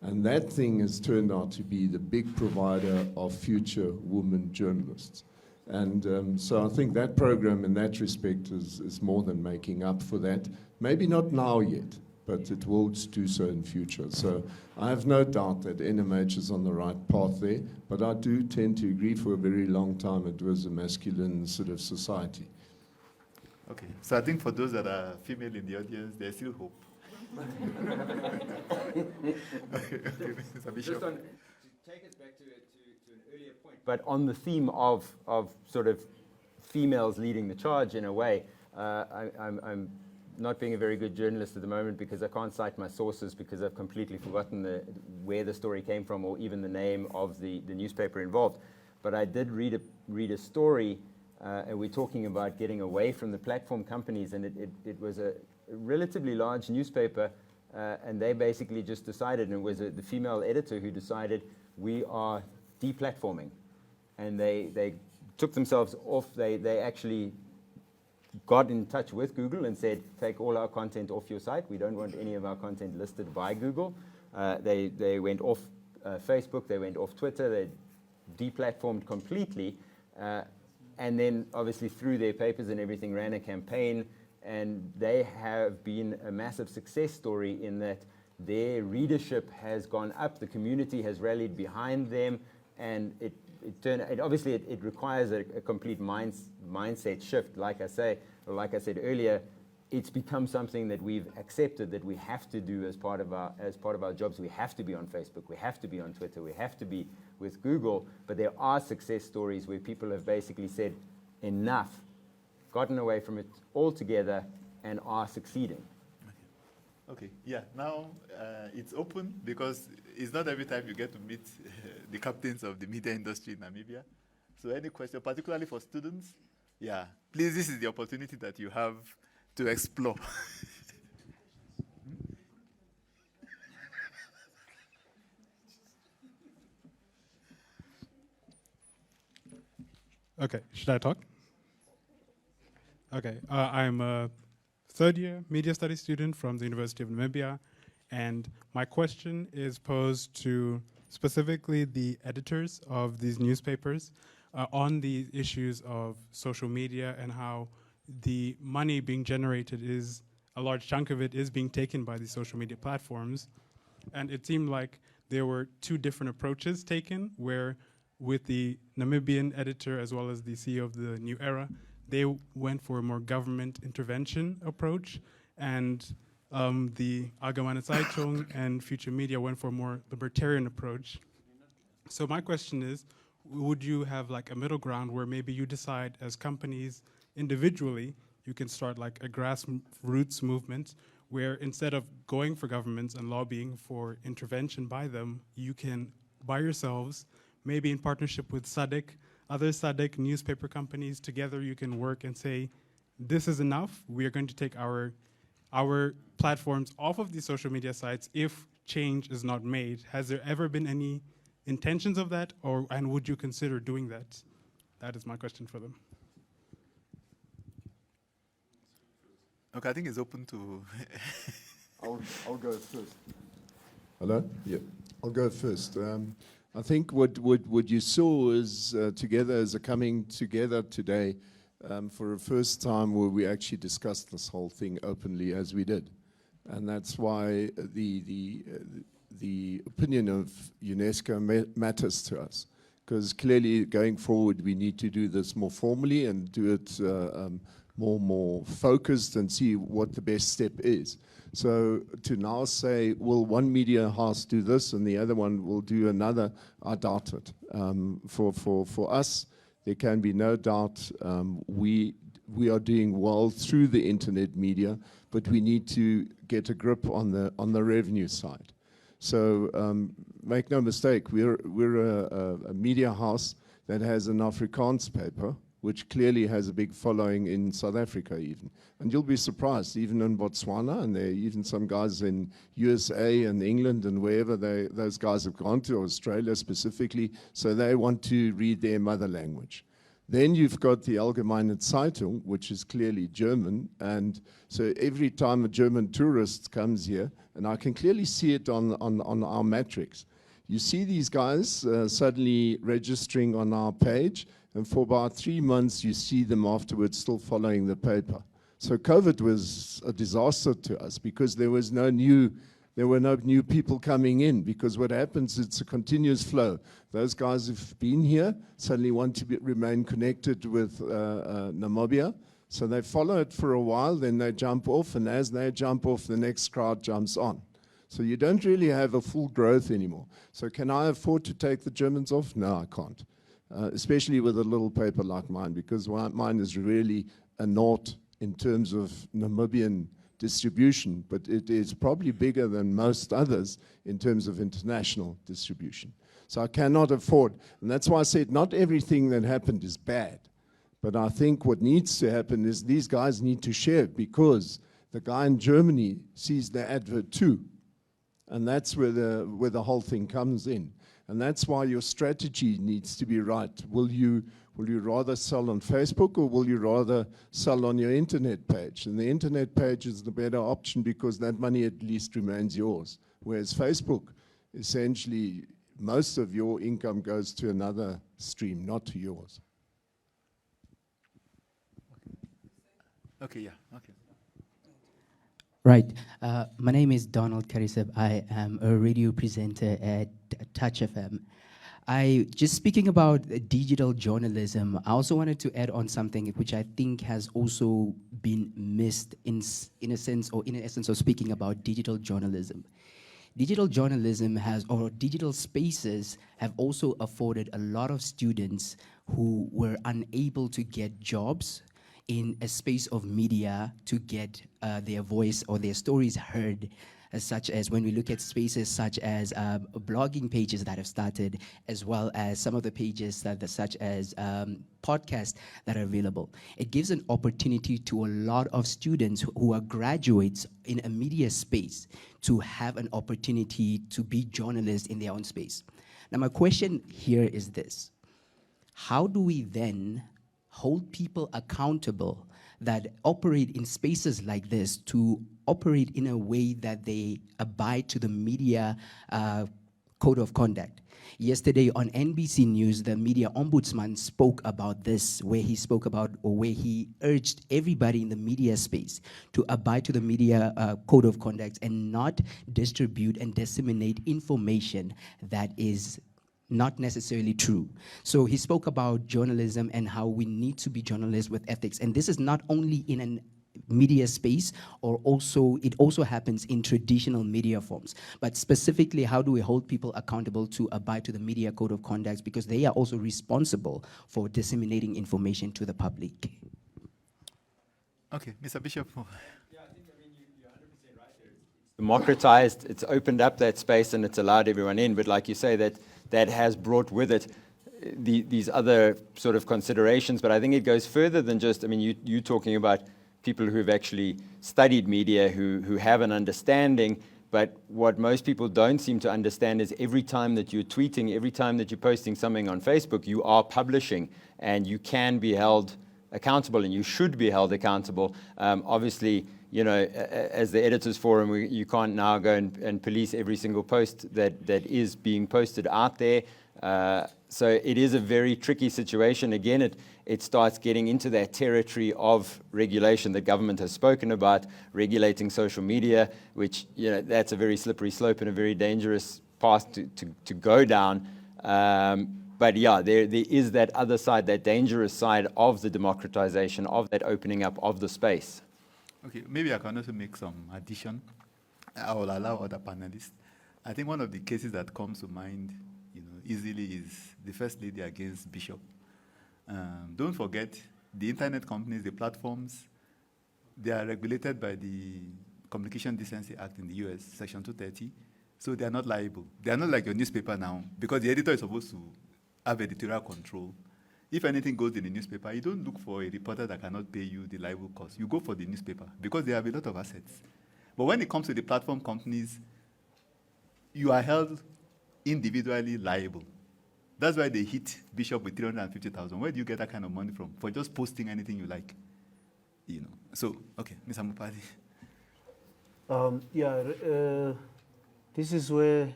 that thing has turned out to be the big provider of future women journalists. And so I think that program in that respect is more than making up for that. Maybe not now yet, but it will do so in future. So I have no doubt that NMH is on the right path there, but I do tend to agree for a very long time it was a masculine sort of society. Okay, so I think for those that are female in the audience, there's still hope. Just on, to take us back to an earlier point, but on the theme of sort of females leading the charge in a way, I'm not being a very good journalist at the moment because I can't cite my sources because I've completely forgotten where the story came from or even the name of the newspaper involved. But I did read a story, and we're talking about getting away from the platform companies, and it was a relatively large newspaper, and they basically just decided, and it was the female editor who decided, we are deplatforming. And they took themselves off, they actually got in touch with Google and said, take all our content off your site. We don't want any of our content listed by Google. They went off Facebook, they went off Twitter, they deplatformed completely. And then obviously through their papers and everything ran a campaign, and they have been a massive success story in that their readership has gone up, the community has rallied behind them, and it requires a complete mindset shift. Like I said earlier, it's become something that we've accepted that we have to do as part of our jobs. We have to be on Facebook, we have to be on Twitter, we have to be with Google. But there are success stories where people have basically said enough, gotten away from it altogether, and are succeeding. Okay, yeah, now it's open because it's not every time you get to meet the captains of the media industry in Namibia. So any question, particularly for students, yeah, please, this is the opportunity that you have to explore. Okay, should I talk? Okay, I'm a third-year media studies student from the University of Namibia, and my question is posed to specifically the editors of these newspapers on the issues of social media and how the money being generated is, a large chunk of it is being taken by these social media platforms. And it seemed like there were two different approaches taken, where with the Namibian editor as well as the CEO of the New Era, they went for a more government intervention approach, and the Algemeine Zeitung and Future Media went for a more libertarian approach. So my question is, would you have like a middle ground where maybe you decide as companies individually, you can start like a grassroots movement where instead of going for governments and lobbying for intervention by them, you can by yourselves, maybe in partnership with SADC, other SADC newspaper companies, together you can work and say, this is enough, we are going to take our platforms off of these social media sites if change is not made. Has there ever been any intentions of that, and would you consider doing that? That is my question for them. Okay, I think it's open to... I'll go first. Hello? Yeah, I'll go first. I think what you saw is together as a coming together today for a first time where we actually discussed this whole thing openly as we did. And that's why the opinion of UNESCO matters to us. Because clearly going forward we need to do this more formally and do it more focused and see what the best step is. So to now say, will one media house do this and the other one will do another, I doubt it. For us, there can be no doubt we are doing well through the internet media, but we need to get a grip on the revenue side. So make no mistake, we're a media house that has an Afrikaans paper, which clearly has a big following in South Africa even. And you'll be surprised, even in Botswana, and there are even some guys in USA and England and wherever those guys have gone to, Australia specifically, so they want to read their mother language. Then you've got the Algemeine Zeitung, which is clearly German, and so every time a German tourist comes here, and I can clearly see it on our metrics, you see these guys suddenly registering on our page, and for about 3 months, you see them afterwards still following the paper. So COVID was a disaster to us because there were no new people coming in, because what happens, it's a continuous flow. Those guys who've been here suddenly want to remain connected with Namibia, so they follow it for a while, then they jump off, and as they jump off, the next crowd jumps on. So you don't really have a full growth anymore. So can I afford to take the Germans off? No, I can't. Especially with a little paper like mine, because mine is really a naught in terms of Namibian distribution, but it is probably bigger than most others in terms of international distribution. So I cannot afford, and that's why I said not everything that happened is bad, but I think what needs to happen is these guys need to share it, because the guy in Germany sees the advert too, and that's where the whole thing comes in. And that's why your strategy needs to be right. Will you rather sell on Facebook, or will you rather sell on your internet page? And the internet page is the better option because that money at least remains yours. Whereas Facebook, essentially, most of your income goes to another stream, not to yours. Okay, yeah, okay. Right. My name is Donald Kariseb. I am a radio presenter at Touch FM. Just speaking about digital journalism, I also wanted to add on something which I think has also been missed in a sense, or in essence of speaking about digital journalism. Digital journalism or digital spaces have also afforded a lot of students who were unable to get jobs in a space of media to get their voice or their stories heard, such as when we look at spaces such as blogging pages that have started, as well as some of the pages such as podcasts that are available. It gives an opportunity to a lot of students who are graduates in a media space to have an opportunity to be journalists in their own space. Now, my question here is this: how do we then hold people accountable that operate in spaces like this to operate in a way that they abide to the media code of conduct? Yesterday on NBC News, the media ombudsman spoke about this, where he spoke about, or where he urged everybody in the media space to abide to the media code of conduct and not distribute and disseminate information that is not necessarily true. So he spoke about journalism and how we need to be journalists with ethics. And this is not only in an media space, it also happens in traditional media forms. But specifically, how do we hold people accountable to abide to the media code of conduct, because they are also responsible for disseminating information to the public? Okay, Mr. Bishop. Yeah, I think, you're 100% right there. It's democratized, it's opened up that space, and it's allowed everyone in. But like you say, that has brought with it these other sort of considerations. But I think it goes further than just, you talking about people who've actually studied media, who have an understanding. But what most people don't seem to understand is every time that you're tweeting, every time that you're posting something on Facebook, you are publishing, and you can be held accountable, and you should be held accountable. Obviously, as the editors forum, you can't now go and police every single post that is being posted out there. So it is a very tricky situation. Again, it starts getting into that territory of regulation that government has spoken about, regulating social media, which, that's a very slippery slope and a very dangerous path to go down. but yeah, there is that other side, that dangerous side of the democratization, of that opening up of the space. Okay, maybe I can also make some addition. I will allow other panelists. I think one of the cases that comes to mind, easily is the First Lady against Bishop. Don't forget, the internet companies, the platforms, they are regulated by the Communication Decency Act in the US, Section 230, so they are not liable. They are not like your newspaper now, because the editor is supposed to have editorial control. If anything goes in the newspaper, you don't look for a reporter that cannot pay you the liable cost. You go for the newspaper, because they have a lot of assets. But when it comes to the platform companies, you are held individually liable. That's why they hit Bishop with 350,000. Where do you get that kind of money from? For just posting anything you like, So, okay, Ms. Amupadhi. This is where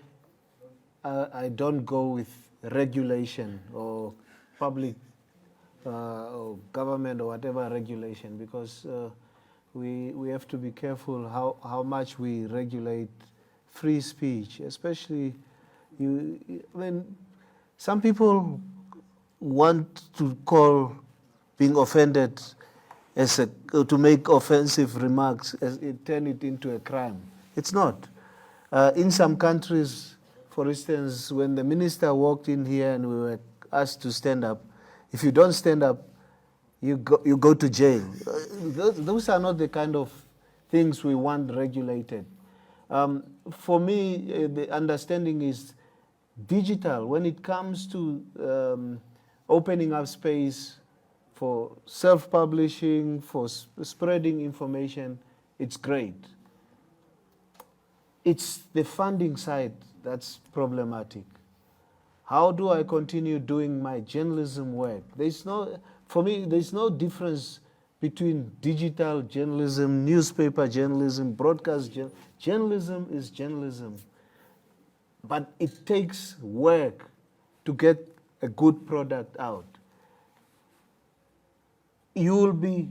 I don't go with regulation or public or government or whatever regulation, because we have to be careful how much we regulate free speech, especially when some people want to call being offended to make offensive remarks, turn it into a crime. It's not. In some countries, for instance, when the minister walked in here and we were asked to stand up, if you don't stand up, you go to jail. Those are not the kind of things we want regulated. For me, the understanding is digital. When it comes to opening up space for self-publishing, for spreading information, it's great. It's the funding side that's problematic. How do I continue doing my journalism work? For me, there's no difference between digital journalism, newspaper journalism, broadcast journalism. Journalism is journalism. But it takes work to get a good product out. You will be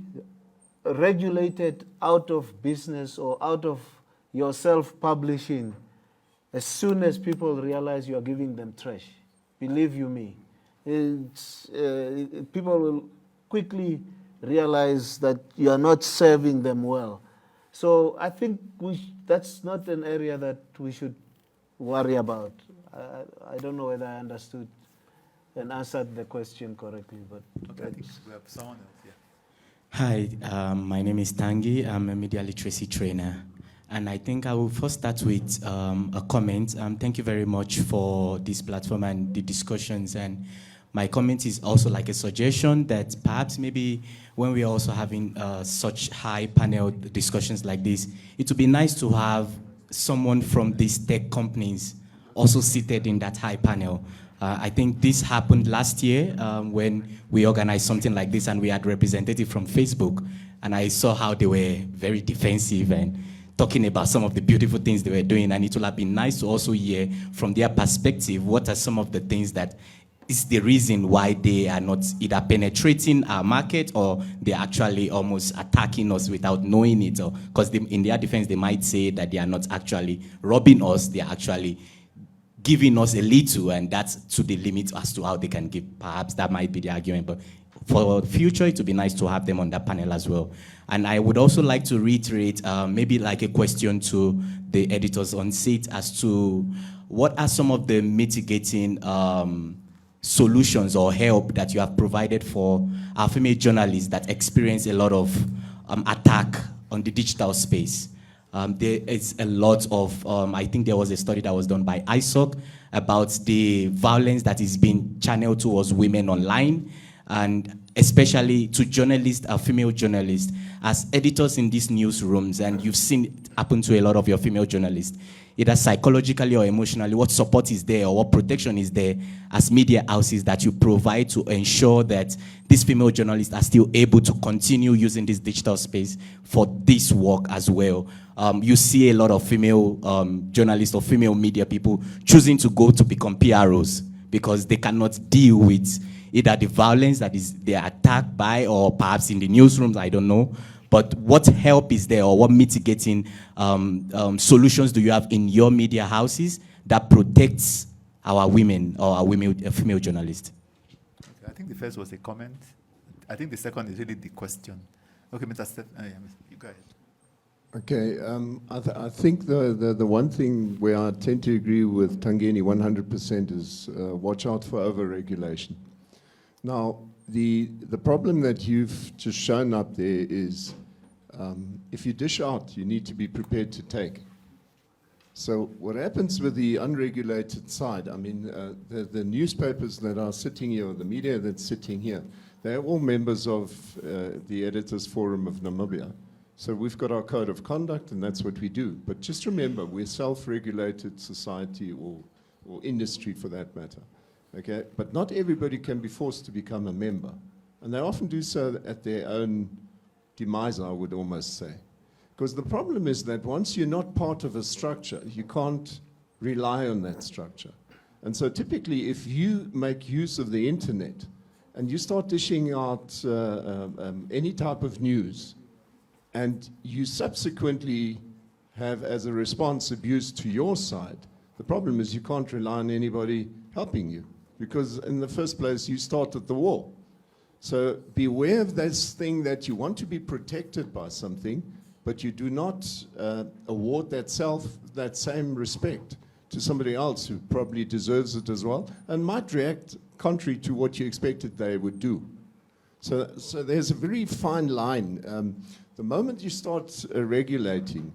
regulated out of business or out of your self-publishing as soon as people realize you are giving them trash. Believe you me. People will quickly realize that you are not serving them well. So I think that's not an area that we should worry about. I don't know whether I understood and answered the question correctly, but okay, I think we have someone else here. Hi, my name is Tangi. I'm a media literacy trainer. And I think I will first start with a comment. Thank you very much for this platform and the discussions. And my comment is also like a suggestion that perhaps maybe when we are also having such high panel discussions like this, it would be nice to have someone from these tech companies also seated in that high panel. I think this happened last year when we organized something like this and we had representative from Facebook, and I saw how they were very defensive and talking about some of the beautiful things they were doing, and it would have been nice to also hear from their perspective what are some of the things that is the reason why they are not either penetrating our market or they're actually almost attacking us without knowing it. Because in their defense, they might say that they are not actually robbing us, they are actually giving us a little, and that's to the limit as to how they can give. Perhaps that might be the argument, but for the future, it would be nice to have them on that panel as well. And I would also like to reiterate maybe like a question to the editors on seat as to what are some of the mitigating solutions or help that you have provided for our female journalists that experience a lot of attack on the digital space. There is a lot of, I think there was a study that was done by ISOC about the violence that is being channeled towards women online, and especially to journalists, female journalists, as editors in these newsrooms, and you've seen it happen to a lot of your female journalists, either psychologically or emotionally, what support is there or what protection is there as media houses that you provide to ensure that these female journalists are still able to continue using this digital space for this work as well. You see a lot of female journalists or female media people choosing to go to become PROs because they cannot deal with either the violence that is they are attacked by, or perhaps in the newsrooms, I don't know. But what help is there, or what mitigating solutions do you have in your media houses that protects our women or our female journalists? Okay, I think the first was a comment. I think the second is really the question. Okay, Mr. Steffen, you go ahead. Okay, I think the one thing where I tend to agree with Tangeni 100% is watch out for over-regulation. Now, the problem that you've just shown up there is if you dish out, you need to be prepared to take. So what happens with the unregulated side, I mean, the newspapers that are sitting here, or the media that's sitting here, they're all members of the Editors Forum of Namibia. So we've got our code of conduct, and that's what we do. But just remember, we're a self-regulated society, or industry for that matter. Okay? But not everybody can be forced to become a member. And they often do so at their own demise, I would almost say. Because the problem is that once you're not part of a structure, you can't rely on that structure. And so typically, if you make use of the internet and you start dishing out any type of news, and you subsequently have, as a response, abuse to your side, the problem is you can't rely on anybody helping you, because in the first place, you started the war. So beware of this thing that you want to be protected by something, but you do not award that same respect to somebody else who probably deserves it as well, and might react contrary to what you expected they would do. So there's a very fine line. The moment you start regulating,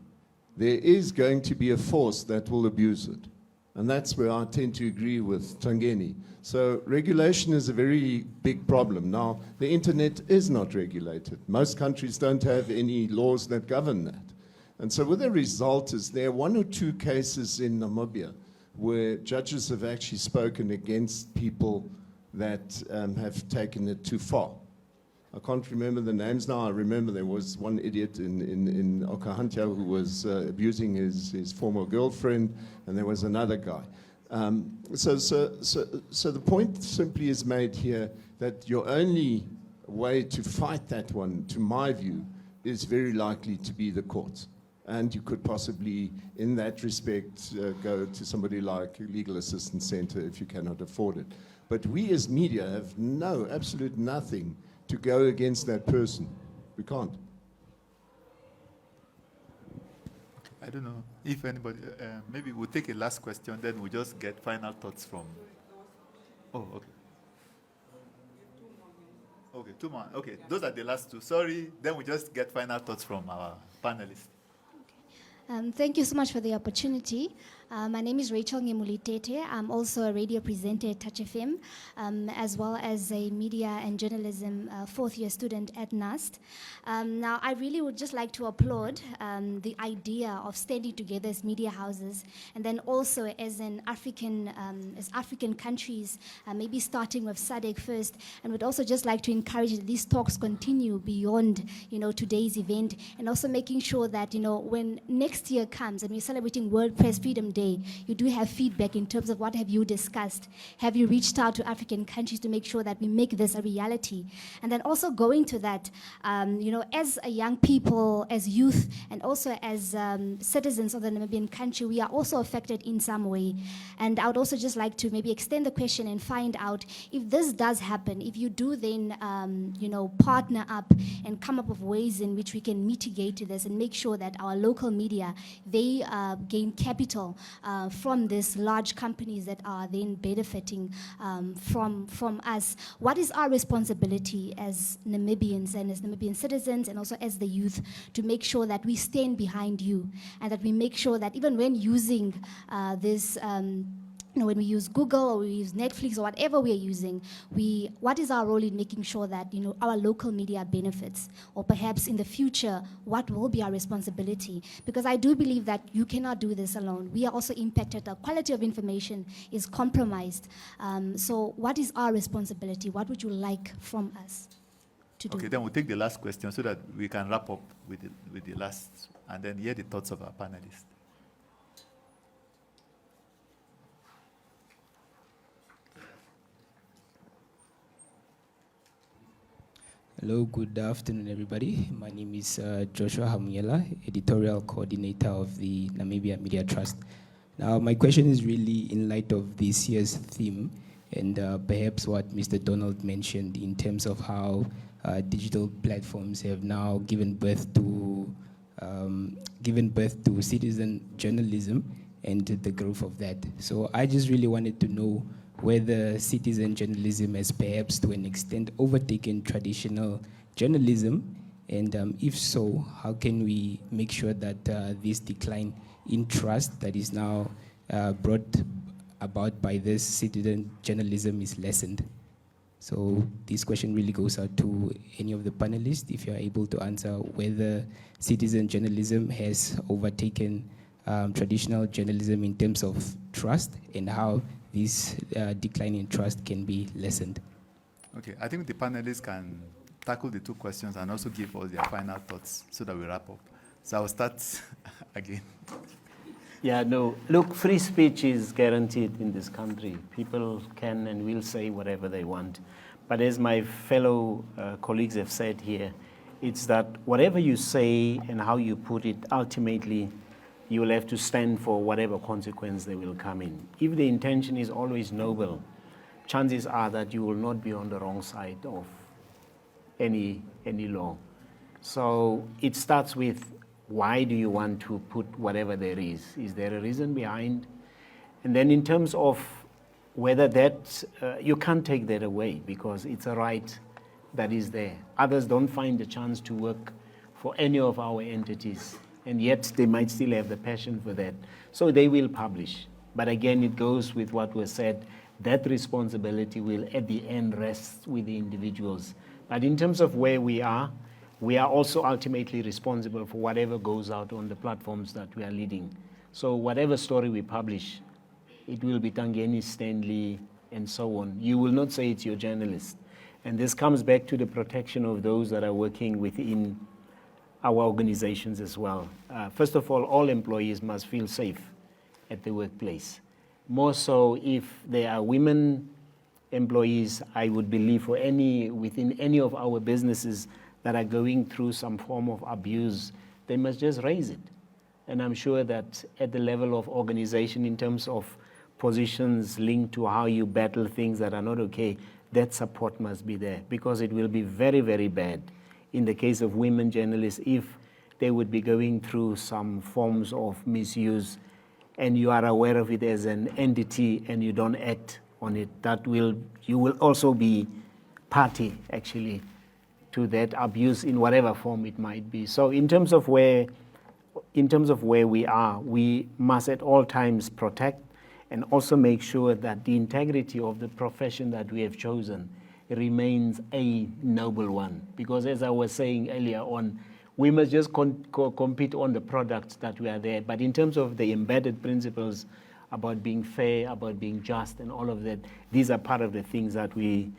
there is going to be a force that will abuse it. And that's where I tend to agree with Tangeni. So regulation is a very big problem. Now, the internet is not regulated. Most countries don't have any laws that govern that. And so what the result is, there are 1 or 2 cases in Namibia where judges have actually spoken against people that have taken it too far. I can't remember the names now. I remember there was one idiot in Okahandja who was abusing his former girlfriend, and there was another guy. So the point simply is made here that your only way to fight that one, to my view, is very likely to be the courts. And you could possibly, in that respect, go to somebody like a legal assistance center if you cannot afford it. But we as media have absolute nothing to go against that person. We can't. I don't know if anybody, maybe we'll take a last question, then we'll just get final thoughts from. Oh, okay. Okay, 2 more. Okay, those are the last 2. Sorry, then we just get final thoughts from our panelists. Thank you so much for the opportunity. My name is Rachel Ngemulitete. I'm also a radio presenter at Touch FM, as well as a media and journalism 4th-year student at NUST. Now, I really would just like to applaud the idea of standing together as media houses, and then also as African countries, maybe starting with SADC first, and would also just like to encourage that these talks continue beyond, today's event, and also making sure that, when next year comes and we're celebrating World Press Freedom Day, you do have feedback in terms of what have you discussed. Have you reached out to African countries to make sure that we make this a reality? And then also going to that, as a young people, as youth, and also as citizens of the Namibian country, we are also affected in some way. And I would also just like to maybe extend the question and find out if this does happen, if you do then, partner up and come up with ways in which we can mitigate this and make sure that our local media, they gain capital from these large companies that are then benefiting from us. What is our responsibility as Namibians and as Namibian citizens and also as the youth to make sure that we stand behind you and that we make sure that even when using this when we use Google or we use Netflix or whatever we are using, what is our role in making sure that our local media benefits? Or perhaps in the future, what will be our responsibility? Because I do believe that you cannot do this alone. We are also impacted. The quality of information is compromised. So what is our responsibility? What would you like from us to do? Okay, then we'll take the last question so that we can wrap up with the last, and then hear the thoughts of our panelists. Hello, good afternoon, everybody. My name is Joshua Hamuela, editorial coordinator of the Namibia Media Trust. Now, my question is really in light of this year's theme and perhaps what Mr. Donald mentioned in terms of how digital platforms have now given birth to citizen journalism and the growth of that. So I just really wanted to know whether citizen journalism has perhaps to an extent overtaken traditional journalism, and if so, how can we make sure that this decline in trust that is now brought about by this citizen journalism is lessened? So this question really goes out to any of the panelists, if you're able to answer whether citizen journalism has overtaken traditional journalism in terms of trust, and how this decline in trust can be lessened. Okay, I think the panelists can tackle the two questions and also give us their final thoughts so that we wrap up. So I'll start again. Yeah, no, look, free speech is guaranteed in this country. People can and will say whatever they want. But as my fellow colleagues have said here, it's that whatever you say and how you put it, ultimately, you will have to stand for whatever consequence they will come in. If the intention is always noble, chances are that you will not be on the wrong side of any law. So it starts with, why do you want to put whatever there is? Is there a reason behind? And then in terms of whether that, you can't take that away because it's a right that is there. Others don't find the chance to work for any of our entities, and yet they might still have the passion for that. So they will publish. But again, it goes with what was said, that responsibility will at the end rest with the individuals. But in terms of where we are also ultimately responsible for whatever goes out on the platforms that we are leading. So whatever story we publish, it will be Tangeni, Stanley, and so on. You will not say it's your journalist. And this comes back to the protection of those that are working within our organizations as well. First of all employees must feel safe at the workplace. More so if there are women employees, I would believe within any of our businesses that are going through some form of abuse, they must just raise it. And I'm sure that at the level of organization, in terms of positions linked to how you battle things that are not okay, that support must be there, because it will be very, very bad in the case of women journalists if they would be going through some forms of misuse and you are aware of it as an entity and you don't act on it. You will also be party, actually, to that abuse in whatever form it might be. So in terms of where we are, we must at all times protect and also make sure that the integrity of the profession that we have chosen remains a noble one. Because as I was saying earlier on, we must just compete on the products that we are there. But in terms of the embedded principles about being fair, about being just, and all of that, these are part of the things that we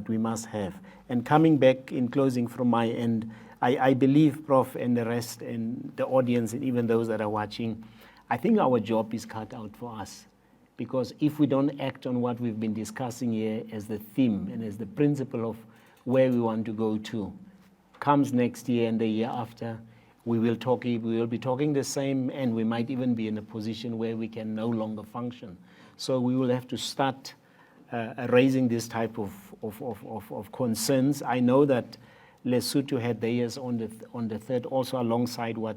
must have. And coming back in closing from my end, I believe, Prof, and the rest, and the audience, and even those that are watching, I think our job is cut out for us. Because if we don't act on what we've been discussing here as the theme and as the principle of where we want to go to, comes next year and the year after, we will be talking the same, and we might even be in a position where we can no longer function. So we will have to start raising this type of concerns. I know that Lesotho had theirs on the 3rd, also alongside what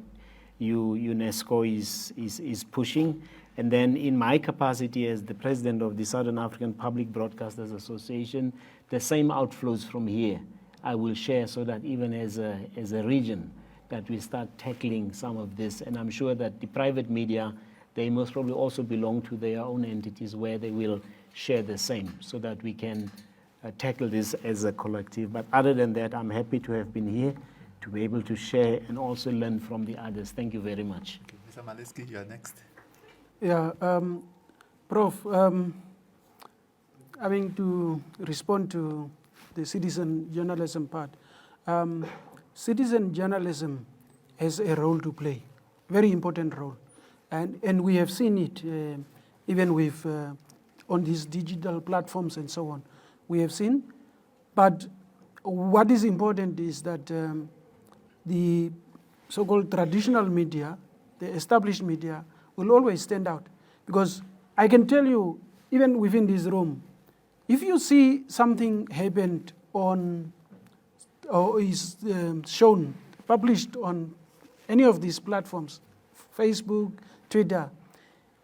UNESCO is pushing. And then in my capacity as the president of the Southern African Public Broadcasters Association, the same outflows from here I will share, so that even as a region, that we start tackling some of this. And I'm sure that the private media, they most probably also belong to their own entities where they will share the same, so that we can tackle this as a collective. But other than that, I'm happy to have been here, to be able to share and also learn from the others. Thank you very much. Okay. Mr. Maletsky, you are next. Yeah, Prof, I mean, to respond to the citizen journalism part, citizen journalism has a role to play, very important role. And we have seen it even with on these digital platforms and so on. We have seen, but what is important is that the so-called traditional media, the established media, will always stand out. Because I can tell you, even within this room, if you see something happened on, or is shown, published on any of these platforms, Facebook, Twitter,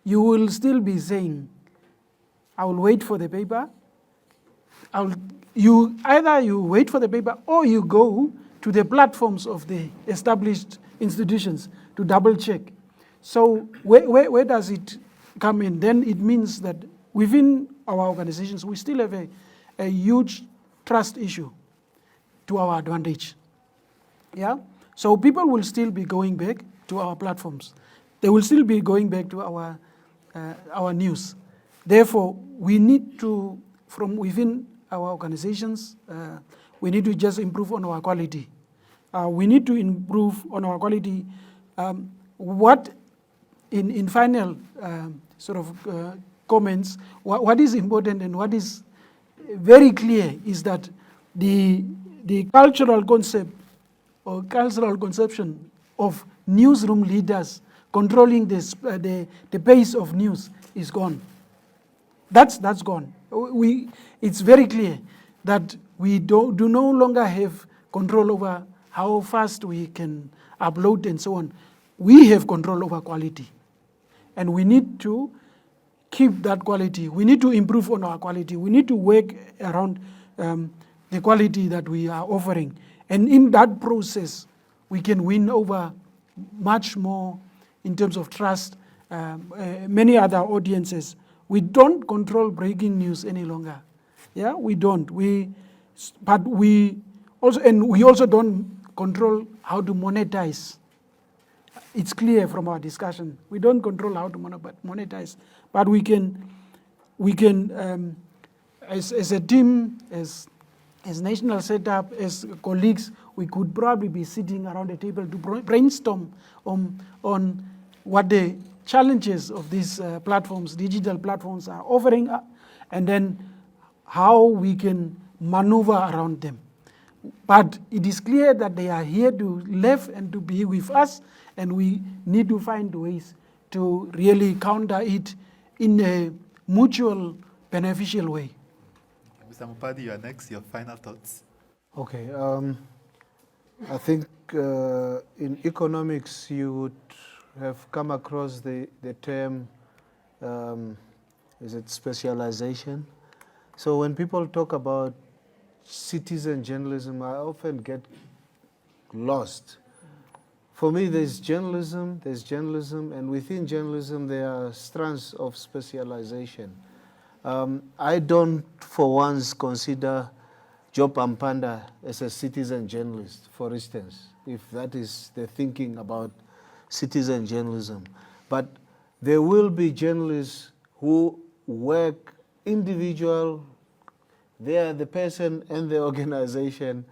you will still be saying, I will wait for the paper. Either you wait for the paper or you go to the platforms of the established institutions to double check. So where does it come in? Then it means that within our organizations, we still have a huge trust issue to our advantage. Yeah? So people will still be going back to our platforms. They will still be going back to our news. Therefore, we need to, from within our organizations, we need to just improve on our quality. We need to improve on our quality. What, in final comments, what is important and what is very clear is that the cultural concept or cultural conception of newsroom leaders controlling the pace of news is gone. That's gone. It's very clear that we do no longer have control over how fast we can upload and so on. We have control over quality. And we need to keep that quality. We need to improve on our quality. We need to work around the quality that we are offering. And in that process, we can win over much more in terms of trust, many other audiences. We don't control breaking news any longer. Yeah, we don't. But we also don't control how to monetize. It's clear from our discussion. We don't control how to monetize, but we can, as a team, as national setup, as colleagues, we could probably be sitting around a table to brainstorm on what the challenges of these platforms, digital platforms, are offering, and then how we can maneuver around them. But it is clear that they are here to live and to be with us, and we need to find ways to really counter it in a mutual beneficial way. Mr. Amupadhi, you are next. Your final thoughts. Okay. I think in economics you would have come across the term, is it specialization? So when people talk about citizen journalism, I often get lost. For me, there's journalism, and within journalism there are strands of specialization. I don't, for once, consider Job Ampanda as a citizen journalist, for instance, if that is the thinking about citizen journalism. But there will be journalists who work individual, they are the person and the organization.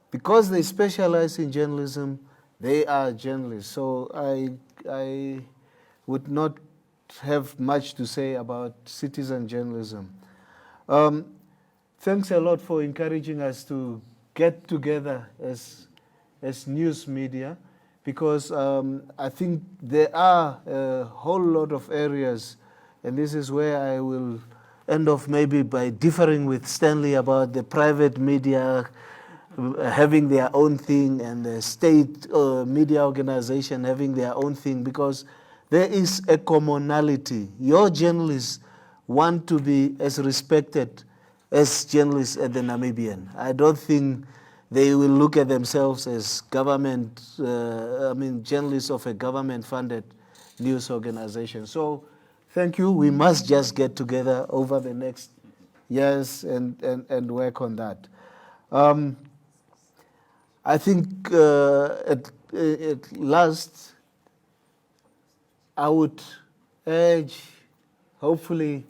Because they specialize in journalism, they are journalists. So I would not have much to say about citizen journalism. Thanks a lot for encouraging us to get together as news media, because I think there are a whole lot of areas, and this is where I will end off maybe by differing with Stanley about the private media having their own thing and the state media organization having their own thing, because there is a commonality. Your journalists want to be as respected as journalists at the Namibian. I don't think they will look at themselves as government, journalists of a government-funded news organization. So thank you. We must just get together over the next years and work on that. I think at last, I would urge, hopefully,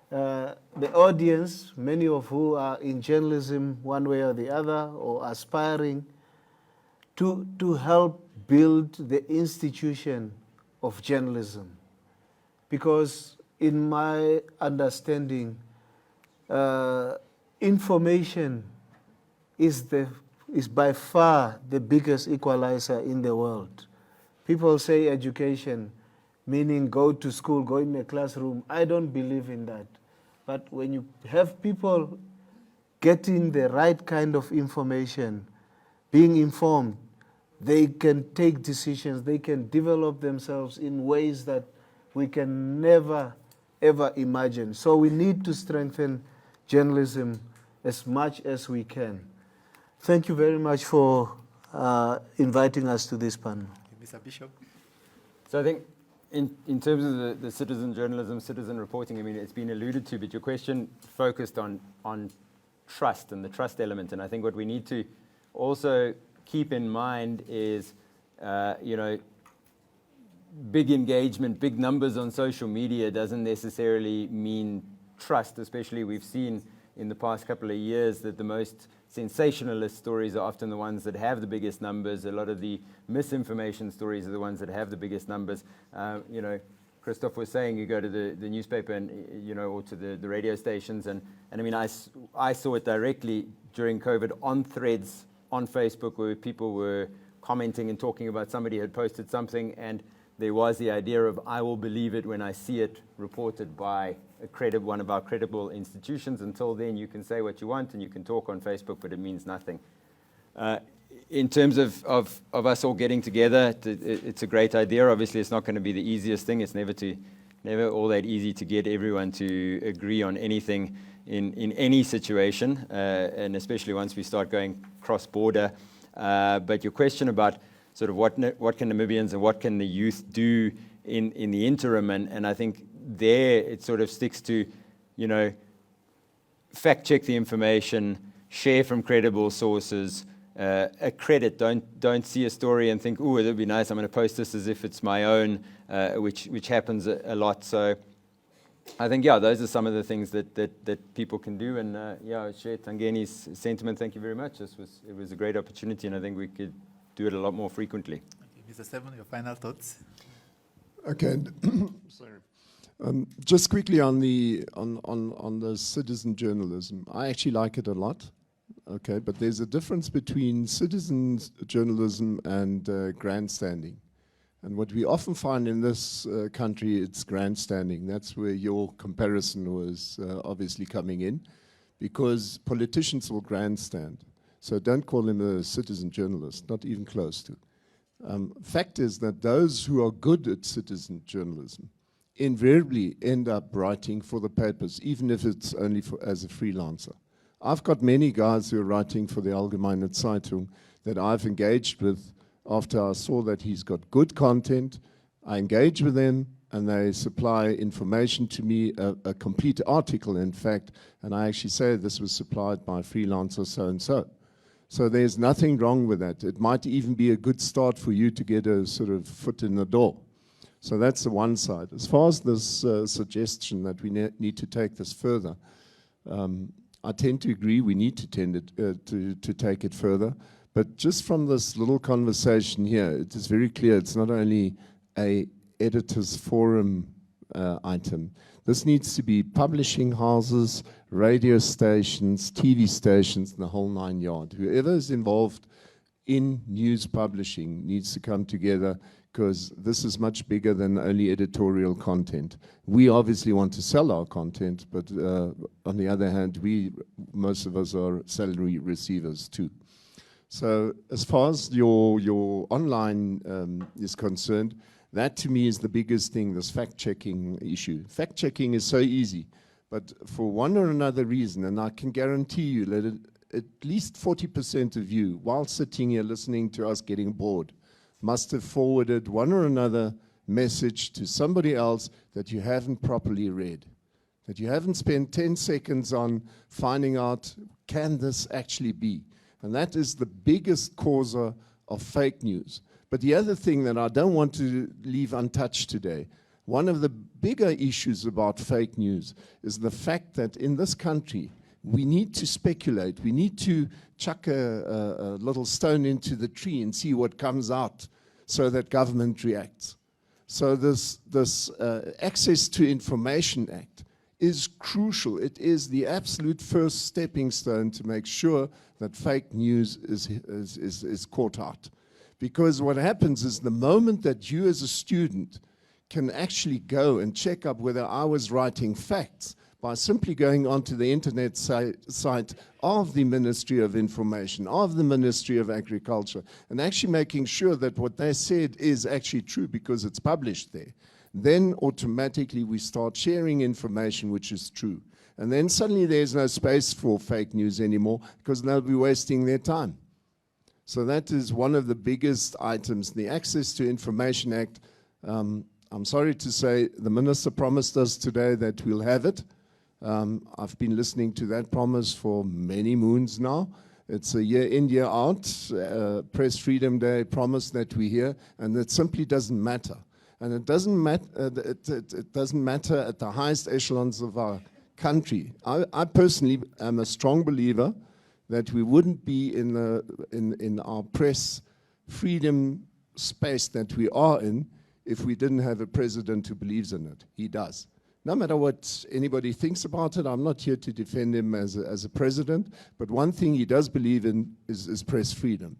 the audience, many of who are in journalism one way or the other, or aspiring, to help build the institution of journalism. Because in my understanding, information is by far the biggest equalizer in the world. People say education. meaning go to school, go in a classroom. I don't believe in that. But when you have people getting the right kind of information, being informed, they can take decisions, they can develop themselves in ways that we can never, ever imagine. So we need to strengthen journalism as much as we can. Thank you very much for inviting us to this panel. Mr. Bishop? So I think in terms of the citizen journalism, citizen reporting, I mean, it's been alluded to, but your question focused on trust and the trust element. And I think what we need to also keep in mind is, big engagement, big numbers on social media doesn't necessarily mean trust, especially we've seen in the past couple of years that the most sensationalist stories are often the ones that have the biggest numbers. A lot of the misinformation stories are the ones that have the biggest numbers. Christof was saying you go to the newspaper and, or to the radio stations, and I mean, I saw it directly during COVID on threads on Facebook where people were commenting and talking about somebody had posted something, and there was the idea of, I will believe it when I see it reported by one of our credible institutions. Until then, you can say what you want and you can talk on Facebook, but it means nothing. In terms of us all getting together, it's a great idea. Obviously, it's not going to be the easiest thing. It's never all that easy to get everyone to agree on anything in any situation, and especially once we start going cross-border. But your question about sort of what can Namibians and what can the youth do in the interim, and I think there it sort of sticks to, fact check the information, share from credible sources, accredit. Don't see a story and think, "Ooh, it'd be nice. I'm going to post this as if it's my own," which happens a lot. So I think those are some of the things that people can do. And share Tangeni's sentiment. Thank you very much. It was a great opportunity, and I think we could do it a lot more frequently. Mr. Steffen, your final thoughts? Okay. Sorry. Just quickly on the citizen journalism, I actually like it a lot. Okay, but there's a difference between citizen journalism and grandstanding. And what we often find in this country, it's grandstanding. That's where your comparison was obviously coming in, because politicians will grandstand. So don't call him a citizen journalist, not even close to. Fact is that those who are good at citizen journalism invariably end up writing for the papers, even if it's only as a freelancer. I've got many guys who are writing for the Algemeine Zeitung that I've engaged with after I saw that he's got good content. I engage with them and they supply information to me, a complete article in fact, and I actually say this was supplied by freelancer so-and-so. So there's nothing wrong with that. It might even be a good start for you to get a sort of foot in the door. So that's the one side. As far as this suggestion that we need to take this further, I tend to agree we need to take it further. But just from this little conversation here, it is very clear it's not only a editors forum item. This needs to be publishing houses, radio stations, TV stations, and the whole 9 yards. Whoever is involved in news publishing needs to come together, because this is much bigger than only editorial content. We obviously want to sell our content, but on the other hand, most of us are salary receivers too. So as far as your online is concerned, that to me is the biggest thing, this fact-checking issue. Fact-checking is so easy, but for one or another reason, and I can guarantee you that at least 40% of you, while sitting here listening to us getting bored, must have forwarded one or another message to somebody else that you haven't properly read, that you haven't spent 10 seconds on finding out, can this actually be? And that is the biggest causer of fake news. But the other thing that I don't want to leave untouched today, one of the bigger issues about fake news is the fact that in this country, we need to speculate. We need to chuck a little stone into the tree and see what comes out so that government reacts. So this Access to Information Act is crucial. It is the absolute first stepping stone to make sure that fake news is caught out. Because what happens is the moment that you as a student can actually go and check up whether I was writing facts by simply going onto the internet site of the Ministry of Information, of the Ministry of Agriculture, and actually making sure that what they said is actually true because it's published there. Then automatically we start sharing information which is true. And then suddenly there's no space for fake news anymore because they'll be wasting their time. So that is one of the biggest items. The Access to Information Act, I'm sorry to say, the Minister promised us today that we'll have it. I've been listening to that promise for many moons now. It's a year in, year out. Press Freedom Day promise that we hear, and it simply doesn't matter. And it doesn't matter at the highest echelons of our country. I personally am a strong believer that we wouldn't be in our press freedom space that we are in if we didn't have a president who believes in it. He does. No matter what anybody thinks about it, I'm not here to defend him as a president, but one thing he does believe in is press freedom.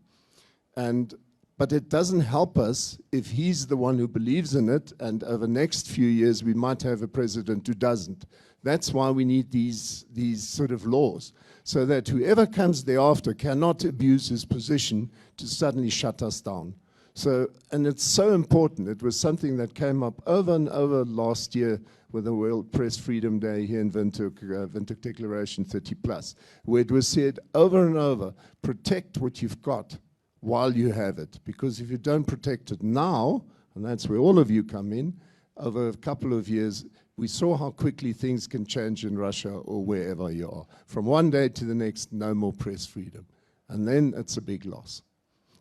But it doesn't help us if he's the one who believes in it, and over the next few years we might have a president who doesn't. That's why we need these sort of laws, so that whoever comes thereafter cannot abuse his position to suddenly shut us down. So, and it's so important. It was something that came up over and over last year with the World Press Freedom Day here in Windhoek Declaration 30+, where it was said over and over, protect what you've got while you have it. Because if you don't protect it now, and that's where all of you come in, over a couple of years, we saw how quickly things can change in Russia or wherever you are. From one day to the next, no more press freedom. And then it's a big loss.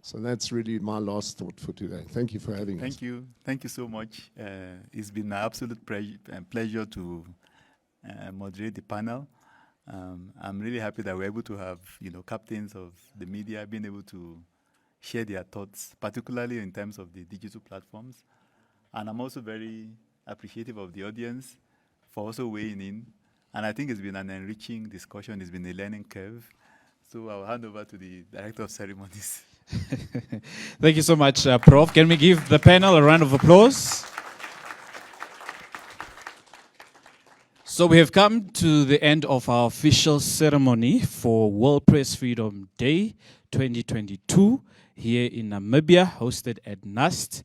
So that's really my last thought for today. Thank you for having us. Thank you. Thank you so much. It's been an absolute pleasure to moderate the panel. I'm really happy that we're able to have, captains of the media being able to share their thoughts, particularly in terms of the digital platforms. And I'm also very appreciative of the audience for also weighing in. And I think it's been an enriching discussion. It's been a learning curve. So I'll hand over to the Director of Ceremonies. Thank you so much, Prof. Can we give the panel a round of applause? So we have come to the end of our official ceremony for World Press Freedom Day 2022 here in Namibia, hosted at NUST.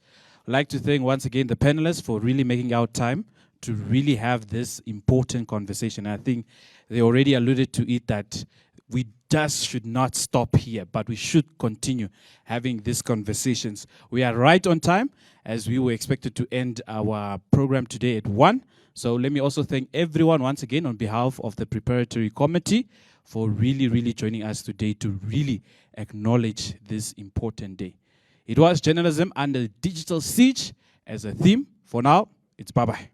I'd like to thank once again the panelists for really making out time to really have this important conversation. I think they already alluded to it that we just should not stop here, but we should continue having these conversations. We are right on time, as we were expected to end our program today at 1. So let me also thank everyone once again on behalf of the preparatory committee for really, really joining us today to really acknowledge this important day. It was Journalism Under Digital Siege as a theme. For now, it's bye-bye.